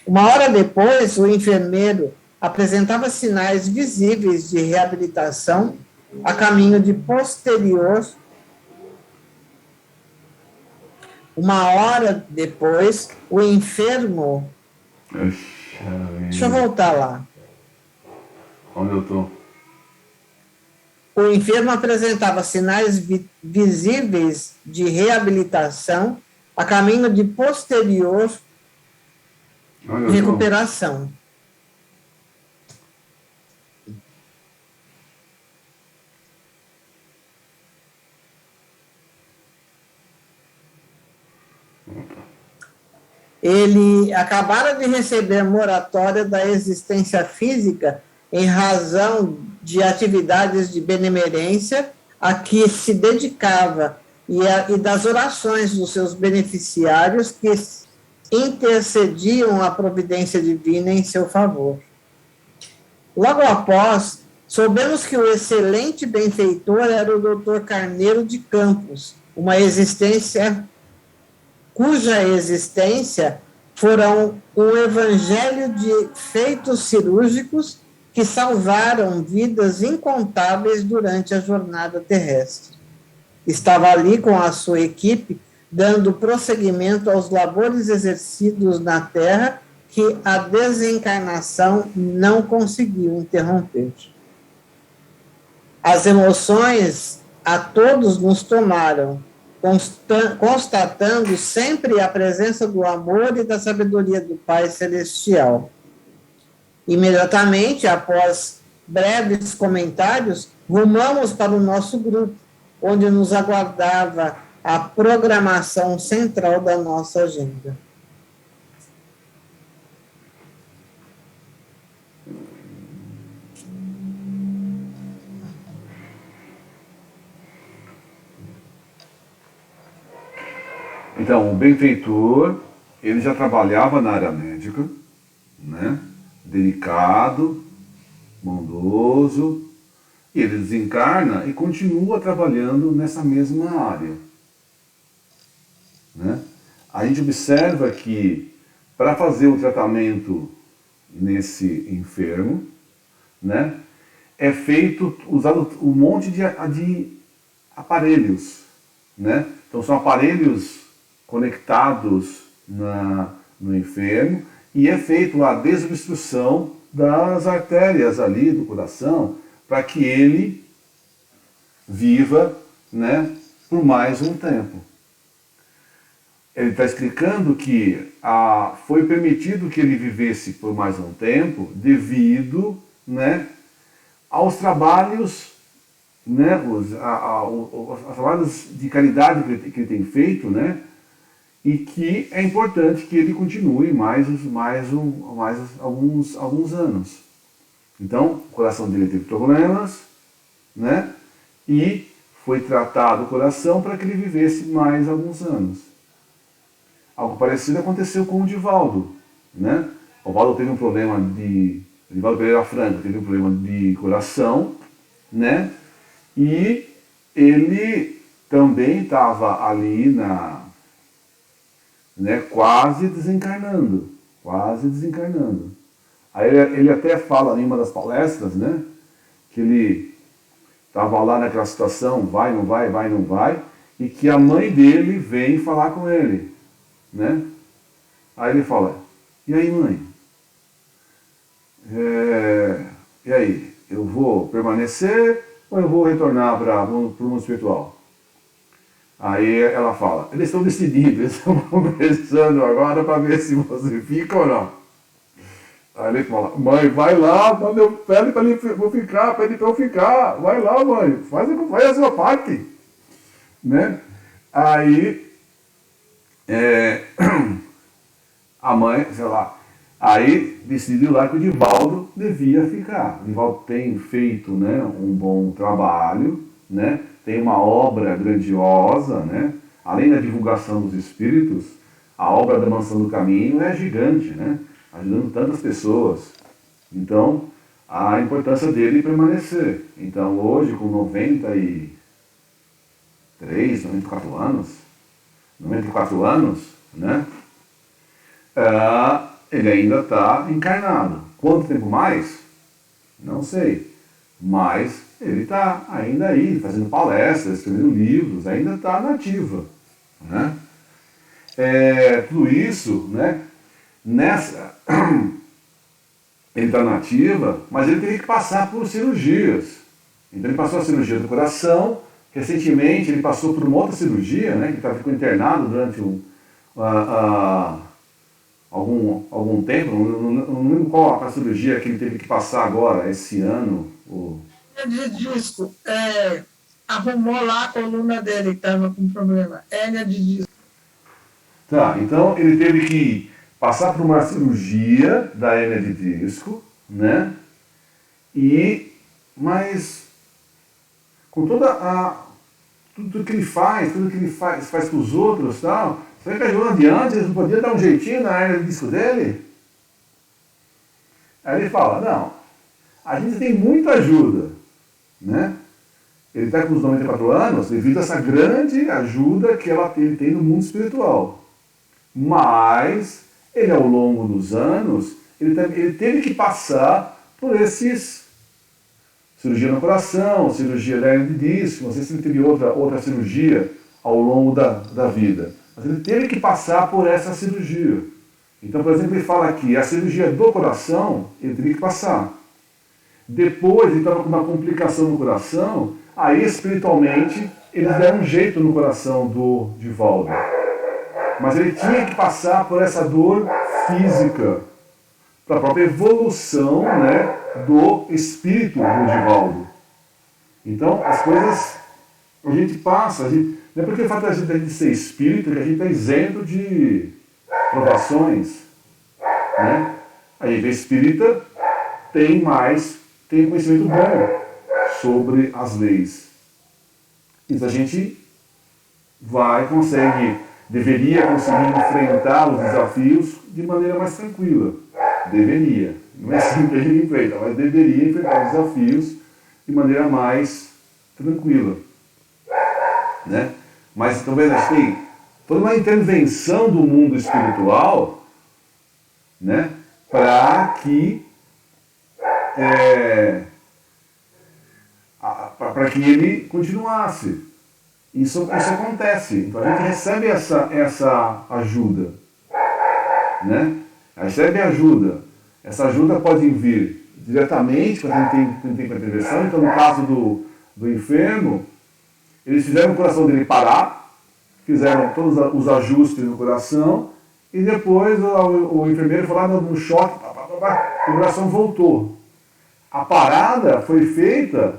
Uma hora depois, o enfermeiro apresentava sinais visíveis de reabilitação a caminho de posterior. Uma hora depois, o enfermo... Deixa eu voltar lá. Onde eu estou? O enfermo apresentava sinais visíveis de reabilitação a caminho de posterior recuperação. Ele acabara de receber moratória da existência física em razão de atividades de benemerência a que se dedicava e das orações dos seus beneficiários que intercediam a providência divina em seu favor. Logo após, soubemos que o excelente benfeitor era o Dr. Carneiro de Campos, cuja existência foram um evangelho de feitos cirúrgicos que salvaram vidas incontáveis durante a jornada terrestre. Estava ali com a sua equipe, dando prosseguimento aos labores exercidos na Terra que a desencarnação não conseguiu interromper. As emoções a todos nos tomaram, constatando sempre a presença do amor e da sabedoria do Pai Celestial. Imediatamente após breves comentários, rumamos para o nosso grupo, onde nos aguardava a programação central da nossa agenda. Então, o benfeitor, ele já trabalhava na área médica, né? Delicado, bondoso, e ele desencarna e continua trabalhando nessa mesma área, né? A gente observa que, para fazer o tratamento nesse enfermo, né, é usado um monte de aparelhos, né? Então, são aparelhos conectados no enfermo, e é feito a desobstrução das artérias ali do coração, para que ele viva, né, por mais um tempo. Ele está explicando que foi permitido que ele vivesse por mais um tempo devido, né, aos trabalhos, né, os trabalhos de caridade que ele tem feito, né, e que é importante que ele continue mais alguns anos. Então, o coração dele teve problemas, né? E foi tratado o coração para que ele vivesse mais alguns anos. Algo parecido aconteceu com o Divaldo, né? O Divaldo teve um problema Divaldo Pereira Franco teve um problema de coração, né? E ele também estava ali quase desencarnando. Aí ele até fala em uma das palestras, né, que ele estava lá naquela situação, vai, não vai, e que a mãe dele vem falar com ele, né? Aí ele fala, e aí, mãe? E aí, eu vou permanecer ou eu vou retornar para o mundo espiritual? Aí ela fala, eles estão decididos, eles estão conversando agora para ver se você fica ou não. Aí ele fala, mãe, vai lá, pede para ele vou ficar, pede para eu ficar, vai lá, mãe, faz a sua parte. Né? Aí, a mãe, sei lá, aí decidiu lá que o Divaldo devia ficar. O Divaldo tem feito, né, um bom trabalho, né, tem uma obra grandiosa, né, além da divulgação dos espíritos, a obra da Mansão do Caminho é gigante, né, ajudando tantas pessoas. Então, a importância dele permanecer. Então, hoje, com 94 anos, né, ele ainda está encarnado. Quanto tempo mais? Não sei. Mas ele está ainda aí, fazendo palestras, escrevendo livros, ainda está na ativa. Né? Tudo isso, né, ele está na ativa, mas ele teve que passar por cirurgias. Então ele passou a cirurgia do coração, recentemente ele passou por uma outra cirurgia, né, que ficou internado durante algum tempo, não lembro qual a cirurgia que ele teve que passar agora, esse ano. Hérnia de disco, arrumou lá a coluna dele que estava com problema, hérnia de disco. Tá, então ele teve que passar por uma cirurgia da hérnia de disco, né? Mas com tudo que ele faz, faz com os outros, tal, será que ajudou adiante, eles não podiam dar um jeitinho na hérnia de disco dele? Aí ele fala, não, a gente tem muita ajuda, né? Ele está com os 94 anos devido a essa grande ajuda que ele tem no mundo espiritual. Mas ele, ao longo dos anos, ele teve que passar por cirurgia no coração, cirurgia da hérnia de disco, não sei se ele teve outra cirurgia ao longo da vida. Mas ele teve que passar por essa cirurgia. Então, por exemplo, ele fala aqui, a cirurgia do coração, ele teve que passar. Depois ele estava com uma complicação no coração, aí espiritualmente eles deram um jeito no coração do Divaldo. Mas ele tinha que passar por essa dor física, para a própria evolução, né, do espírito do Divaldo. Então, as coisas a gente passa, não é porque o fato da gente ser espírito que a gente está isento de provações. Né? A gente é espírita, tem conhecimento bom sobre as leis. Então a gente deveria conseguir enfrentar os desafios de maneira mais tranquila. Deveria. Não é sempre a gente enfrenta, mas deveria enfrentar os desafios de maneira mais tranquila. Né? Mas talvez a gente tem toda uma intervenção do mundo espiritual, né, para que ele continuasse. Isso acontece. Então a gente recebe essa ajuda. Né? Recebe ajuda. Essa ajuda pode vir diretamente quando a gente tem intervenção. Então, no caso do enfermo, eles fizeram o coração dele parar, fizeram todos os ajustes no coração, e depois o enfermeiro foi lá no choque, e o coração voltou. A parada foi feita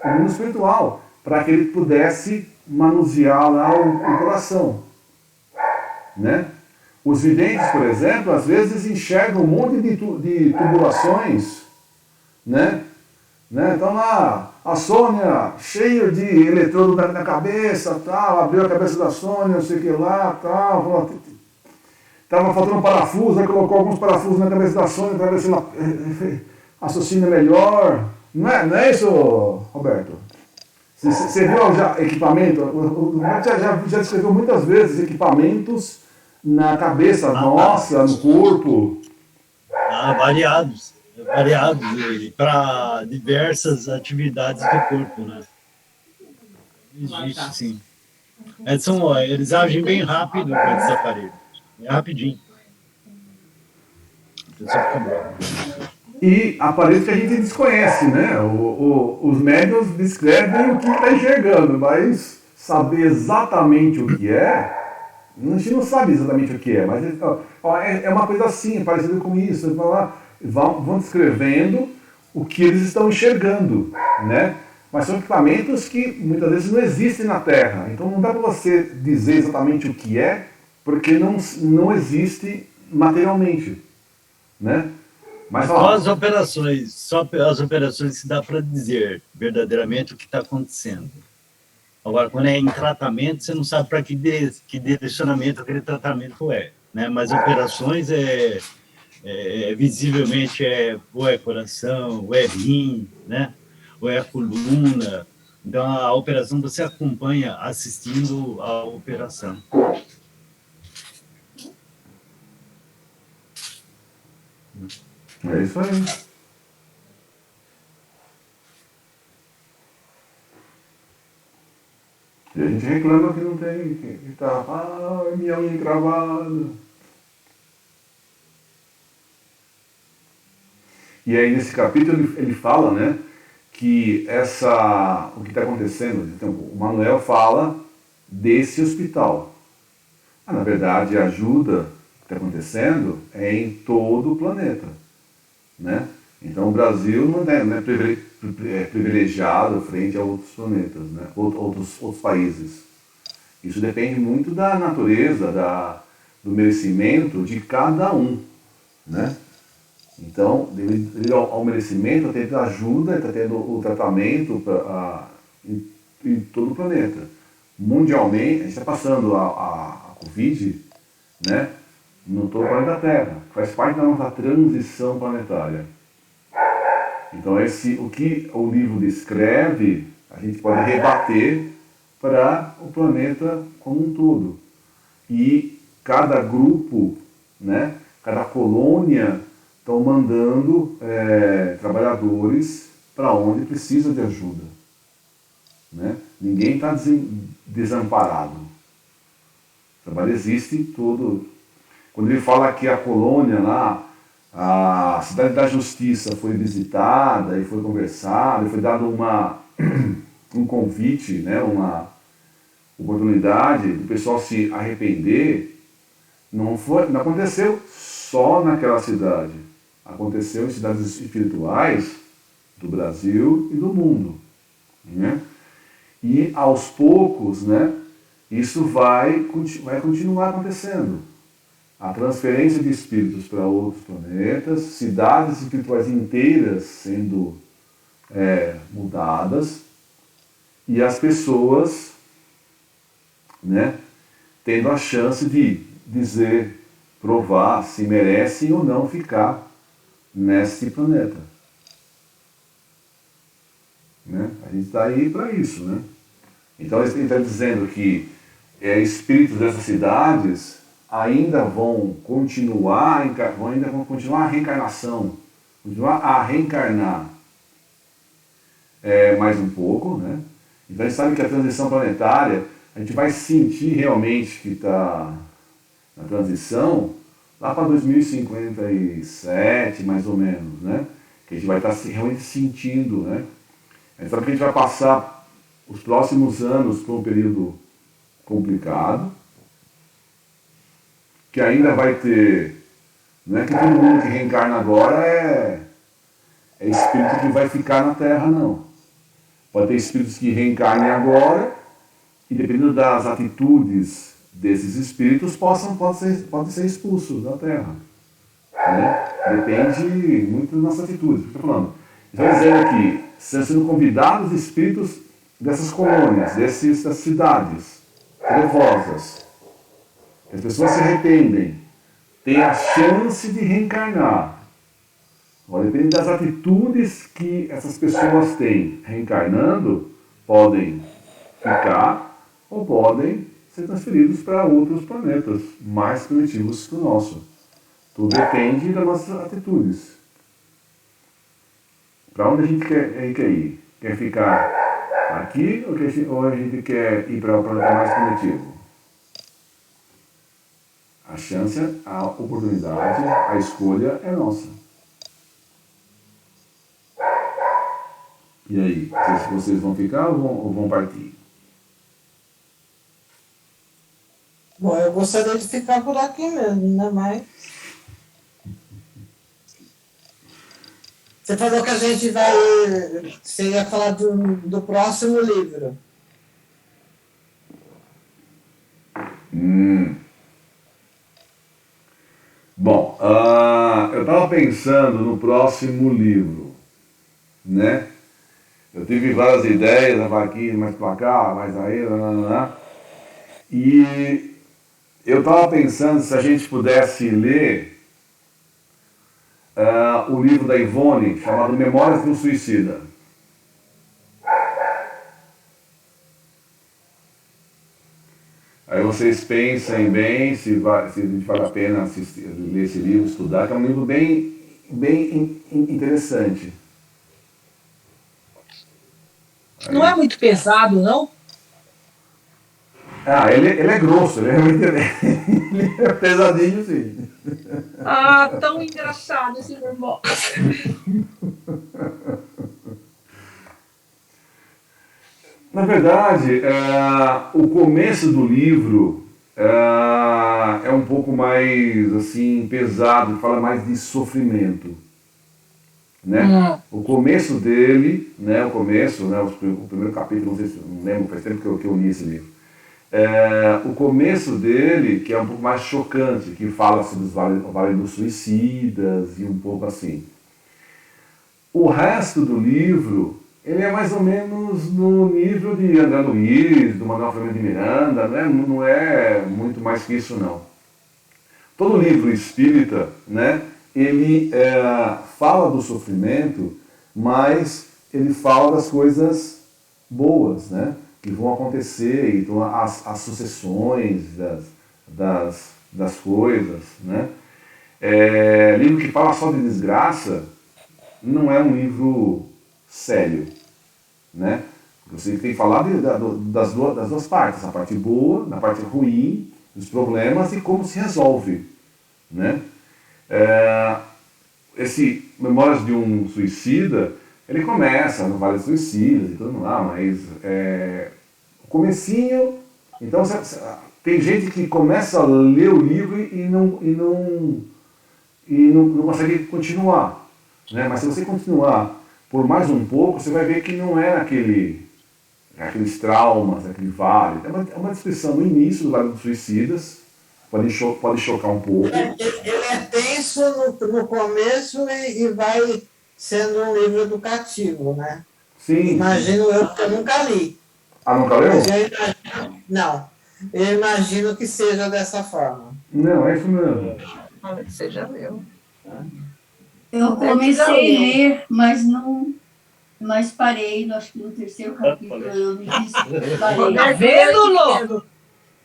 no mundo espiritual, para que ele pudesse manusear lá o coração. Né? Os videntes, por exemplo, às vezes enxergam um monte de tubulações, né? Então lá, a Sônia, cheia de eletrodo na cabeça, tal, abriu a cabeça da Sônia, não sei o que lá, tal, estava faltando um parafuso, aí colocou alguns parafusos na cabeça da Sônia para ver se ela raciocina melhor. Não é isso, Roberto? Você viu já equipamento? O Roberto já descreveu muitas vezes equipamentos na cabeça nossa, no corpo. Variados para diversas atividades do corpo, né? Existe, sim. Eles agem bem rápido com esses aparelhos. É rapidinho. A pessoa fica brava. e aparelhos que a gente desconhece, né? Os médiuns descrevem o que está enxergando, mas saber exatamente o que é, a gente não sabe exatamente o que é, mas é uma coisa assim, parecida com isso. Vão descrevendo o que eles estão enxergando, né? Mas são equipamentos que muitas vezes não existem na Terra. Então não dá para você dizer exatamente o que é, porque não existe materialmente, né? Mas só as operações que dá para dizer verdadeiramente o que está acontecendo. Agora, quando é em tratamento, você não sabe para que direcionamento aquele tratamento é, né? Mas operações visivelmente ou é coração, ou é rim, né? Ou é a coluna. Então, a operação você acompanha assistindo a operação. É isso aí. E a gente reclama que não tem, que tá, minha unha encravada. E aí nesse capítulo ele fala, né, que o que está acontecendo, então, o Manuel fala desse hospital. Na verdade, a ajuda que está acontecendo é em todo o planeta, né? Então o Brasil não é privilegiado frente a outros planetas, né? outros países. Isso depende muito da natureza, do merecimento de cada um, né? Então, devido ao merecimento, está tendo ajuda, está tendo o tratamento em todo o planeta. Mundialmente, a gente está passando a Covid, né, no todo o planeta Terra. Faz parte da nossa transição planetária. Então, o que o livro descreve, a gente pode rebater para o planeta como um todo. E cada grupo, né, cada colônia, estão mandando trabalhadores para onde precisa de ajuda, né? Ninguém está desamparado. O trabalho existe todo. Quando ele fala que a colônia lá, a Cidade da Justiça foi visitada e foi conversada, e foi dado um convite, né, uma oportunidade do pessoal se arrepender, não aconteceu só naquela cidade. Aconteceu em cidades espirituais do Brasil e do mundo, né? E aos poucos, né, isso vai continuar acontecendo. A transferência de espíritos para outros planetas, cidades espirituais inteiras sendo mudadas, e as pessoas, né, tendo a chance de dizer, provar se merecem ou não ficar nesse planeta, né? A gente está aí para isso, né? Então ele está dizendo que espíritos dessas cidades ainda vão continuar a reencarnação, continuar a reencarnar mais um pouco, né? Então a gente sabe que a transição planetária, a gente vai sentir realmente que está na transição lá para 2057, mais ou menos, né? Que a gente vai estar realmente sentindo, né? A gente sabe que a gente vai passar os próximos anos por um período complicado, que ainda vai ter, não é que todo mundo que reencarna agora é espírito que vai ficar na Terra, não. Pode ter espíritos que reencarnem agora, e dependendo das atitudes desses espíritos, podem ser expulsos da Terra, né? Depende muito das nossas atitudes. Estou falando. Então, dizendo aqui, sendo convidados espíritos dessas colônias, dessas cidades trevosas, que as pessoas se arrependem, têm a chance de reencarnar. Agora, depende das atitudes que essas pessoas têm reencarnando, podem ficar ou podem ser transferidos para outros planetas mais primitivos que o nosso. Tudo depende das nossas atitudes. Para onde a gente quer ir? Quer ficar aqui ou a gente quer ir para o planeta mais primitivo? A chance, a oportunidade, a escolha é nossa. E aí, vocês vão ficar ou vão partir? Bom, eu gostaria de ficar por aqui mesmo, né? Mas você falou que a gente vai. Você ia falar do próximo livro. Bom, eu estava pensando no próximo livro, né? Eu tive várias ideias, aqui, mais para cá, mais aí, e eu estava pensando se a gente pudesse ler o livro da Ivone, chamado Memórias de um Suicida. Aí vocês pensem bem se vale a pena ler esse livro, estudar, que é um livro bem interessante. Aí. Não é muito pesado, não? Ele é grosso, ele é pesadinho, sim. Ah, tão engraçado esse irmão. Na verdade, o começo do livro é um pouco mais assim pesado, fala mais de sofrimento, né? O começo dele, né? O primeiro capítulo, não sei se não lembro, faz tempo que eu li esse livro. O começo dele, que é um pouco mais chocante, que fala sobre o Vale dos Suicidas e um pouco assim. O resto do livro, ele é mais ou menos no nível de André Luiz, do Manuel Filomeno de Miranda, não é muito mais que isso não. Todo livro espírita, né, ele fala do sofrimento, mas ele fala das coisas boas, né, que vão acontecer, então as sucessões das coisas, né. Livro que fala só de desgraça não é um livro sério, né? Você tem que falar das duas partes, a parte boa, a parte ruim, dos problemas e como se resolve, né? Esse Memórias de um Suicida, ele começa no Vale dos Suicidas e tudo lá, mas o comecinho, então tem gente que começa a ler o livro e não consegue continuar, né? Mas se você continuar por mais um pouco, você vai ver que não é aqueles traumas, aquele vale. É uma descrição no início do Vale dos Suicidas, pode chocar um pouco. Ele é tenso no começo e vai sendo um livro educativo, né? Sim. Imagino eu, porque eu nunca li. Ah, nunca leu? Não. Eu imagino que seja dessa forma. Não, é isso mesmo. Você já leu. Eu comecei a ler, mas parei, acho que no terceiro capítulo eu me parei. Tá vendo, Lô?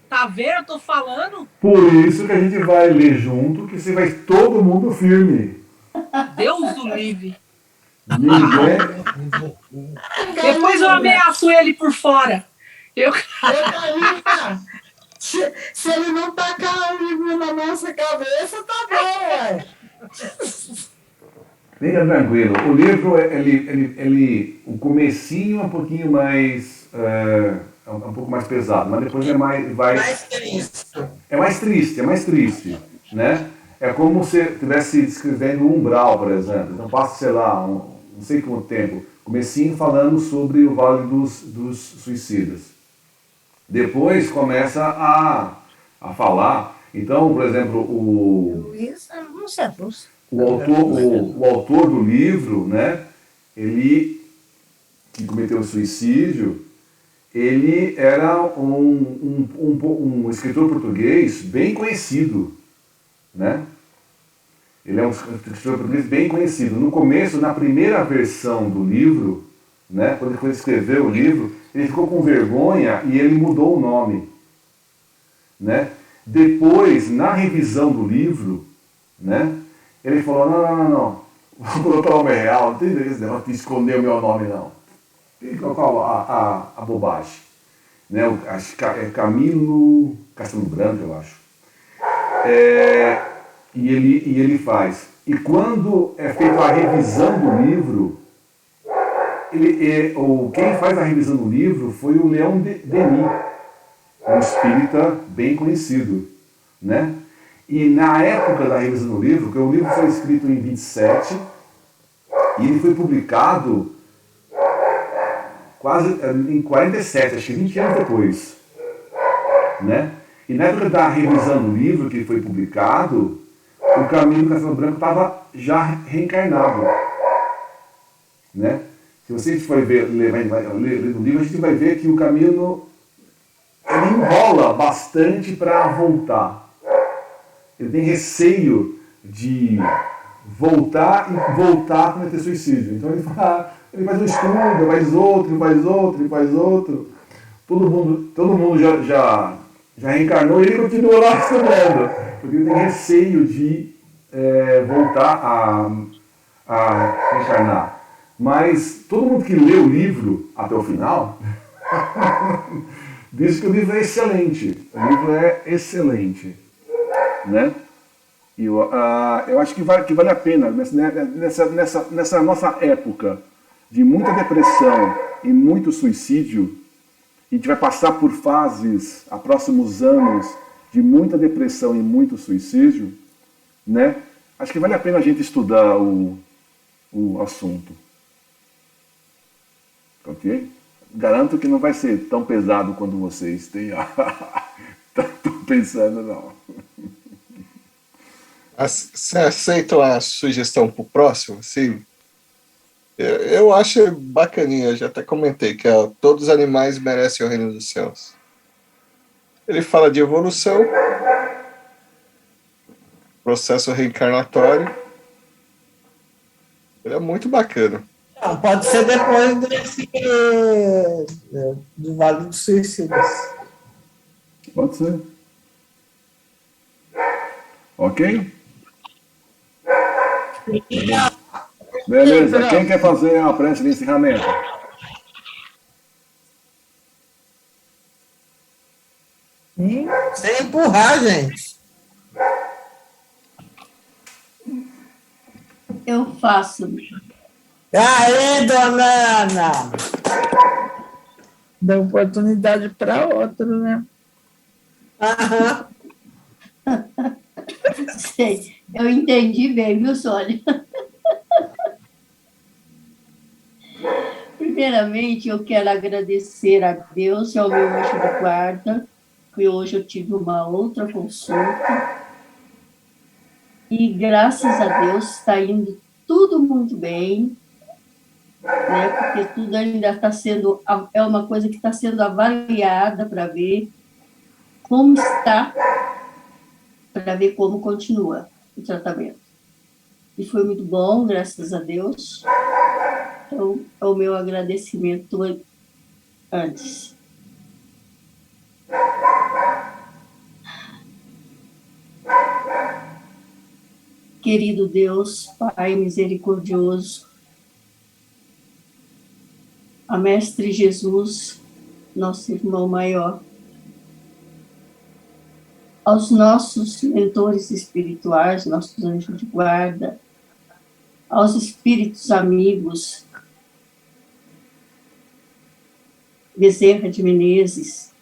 Tá vendo? Eu tô falando. Por isso que a gente vai ler junto, que você vai todo mundo firme. Deus do livre. Ninguém... Depois eu ameaço ele por fora. Se ele não tacar o livro na nossa cabeça, tá bom, ué. Fica tranquilo. O livro, o comecinho é um pouquinho mais... é um pouco mais pesado, mas depois Mais triste. É mais triste, né? É como se estivesse escrevendo o Umbral, por exemplo. Então passa, sei lá, não sei quanto tempo, comecinho falando sobre o Vale dos Suicidas. Depois começa a falar. Então, por exemplo, Luiz, não sei, o autor do livro, né? Ele que cometeu o suicídio, ele era um escritor português bem conhecido, né? Ele é um escritor português bem conhecido. No começo, na primeira versão do livro, né, quando ele foi escrever o livro, ele ficou com vergonha e ele mudou o nome, né? Depois, na revisão do livro, né, ele falou, não, vou colocar o nome real, não tem esse negócio de esconder o meu nome, não. Tem que colocar a bobagem. Né? Acho que é Camilo Castelo Branco, eu acho. E ele faz. E quando é feita a revisão do livro, quem faz a revisão do livro foi o Leon Denis, um espírita bem conhecido, né? E na época da revisão do livro, que o livro foi escrito em 27 e ele foi publicado quase em 47, acho que 20 anos depois, né? E na época da revisão do livro que foi publicado, o Camilo Castelo Branco estava já reencarnado, né? Se você for ler o livro, a gente vai ver que o Camilo ele enrola bastante para voltar. Ele tem receio de voltar e voltar a cometer suicídio. Então ele faz um estudo, faz outro. Todo mundo já reencarnou e ele continua lá estudando. Porque ele tem receio de voltar a reencarnar. Mas todo mundo que lê o livro até o final diz que o livro é excelente. O livro é excelente. Né? E eu acho que vale a pena, nessa nossa época de muita depressão e muito suicídio, a gente vai passar por fases, a próximos anos, de muita depressão e muito suicídio, né? Acho que vale a pena a gente estudar o assunto. Ok? Garanto que não vai ser tão pesado quanto vocês estão pensando, não. Você aceita a sugestão para o próximo? Sim. Eu acho bacaninha, já até comentei, que todos os animais merecem o reino dos céus. Ele fala de evolução, processo reencarnatório. Ele é muito bacana. Não, pode ser depois do Vale dos Suicidas. Pode ser. Ok? Beleza, quem quer fazer a prece de encerramento? Sem empurrar, gente. Eu faço. Aê, dona Ana! Dá oportunidade para outro, né? Aham. Sei, eu entendi bem, viu, Sônia? Primeiramente, eu quero agradecer a Deus e ao meu anjo de guarda, que hoje eu tive uma outra consulta. E graças a Deus está indo tudo muito bem, né? Porque tudo ainda está sendo, é uma coisa que está sendo avaliada para ver como está, para ver como continua o tratamento. E foi muito bom, graças a Deus. Então, é o meu agradecimento antes. Querido Deus, Pai misericordioso, a Mestre Jesus, nosso irmão maior, aos nossos mentores espirituais, nossos anjos de guarda, aos espíritos amigos, Bezerra de Menezes,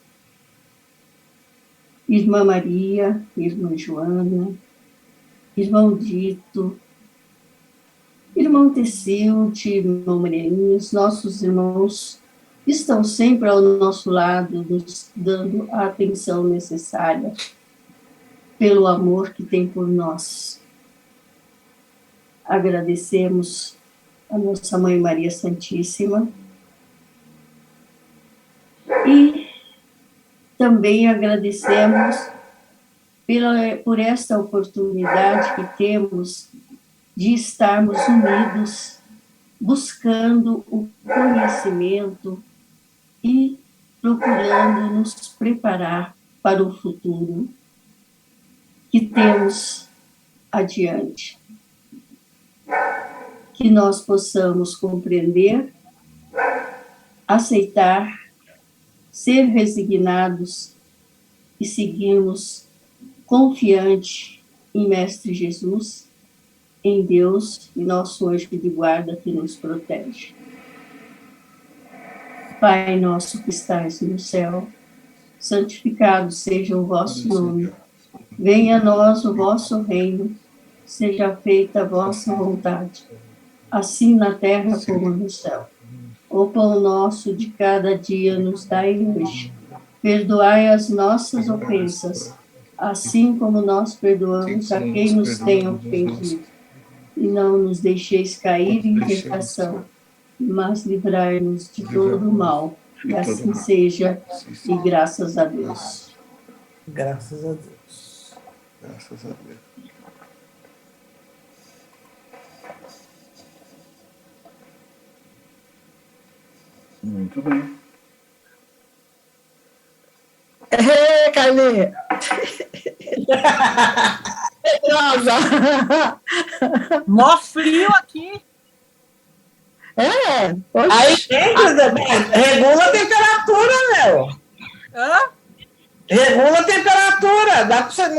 Irmã Maria, Irmã Joana, Irmão Dito, Irmão Tecilde, Irmão Moreninho, os nossos irmãos estão sempre ao nosso lado, nos dando a atenção necessária pelo amor que tem por nós. Agradecemos a nossa Mãe Maria Santíssima e também agradecemos por esta oportunidade que temos de estarmos unidos, buscando o conhecimento e procurando nos preparar para o futuro que temos adiante. Que nós possamos compreender, aceitar, ser resignados e seguirmos confiante em Mestre Jesus, em Deus e nosso anjo de guarda que nos protege. Pai nosso que estais no céu, santificado seja o vosso nome. Venha a nós o vosso reino, seja feita a vossa vontade, assim na terra como no céu. O pão nosso de cada dia nos dai hoje. Perdoai as nossas ofensas, assim como nós perdoamos a quem nos tem ofendido. E não nos deixeis cair em tentação, mas livrai-nos de todo o mal. E assim seja, e graças a Deus. Graças a Deus. Graças a Deus. Muito bem. Carlinha! Pedrosa! Mó frio aqui. Poxa. Aí regula a temperatura, meu. Hã? Regula a temperatura. Dá pra você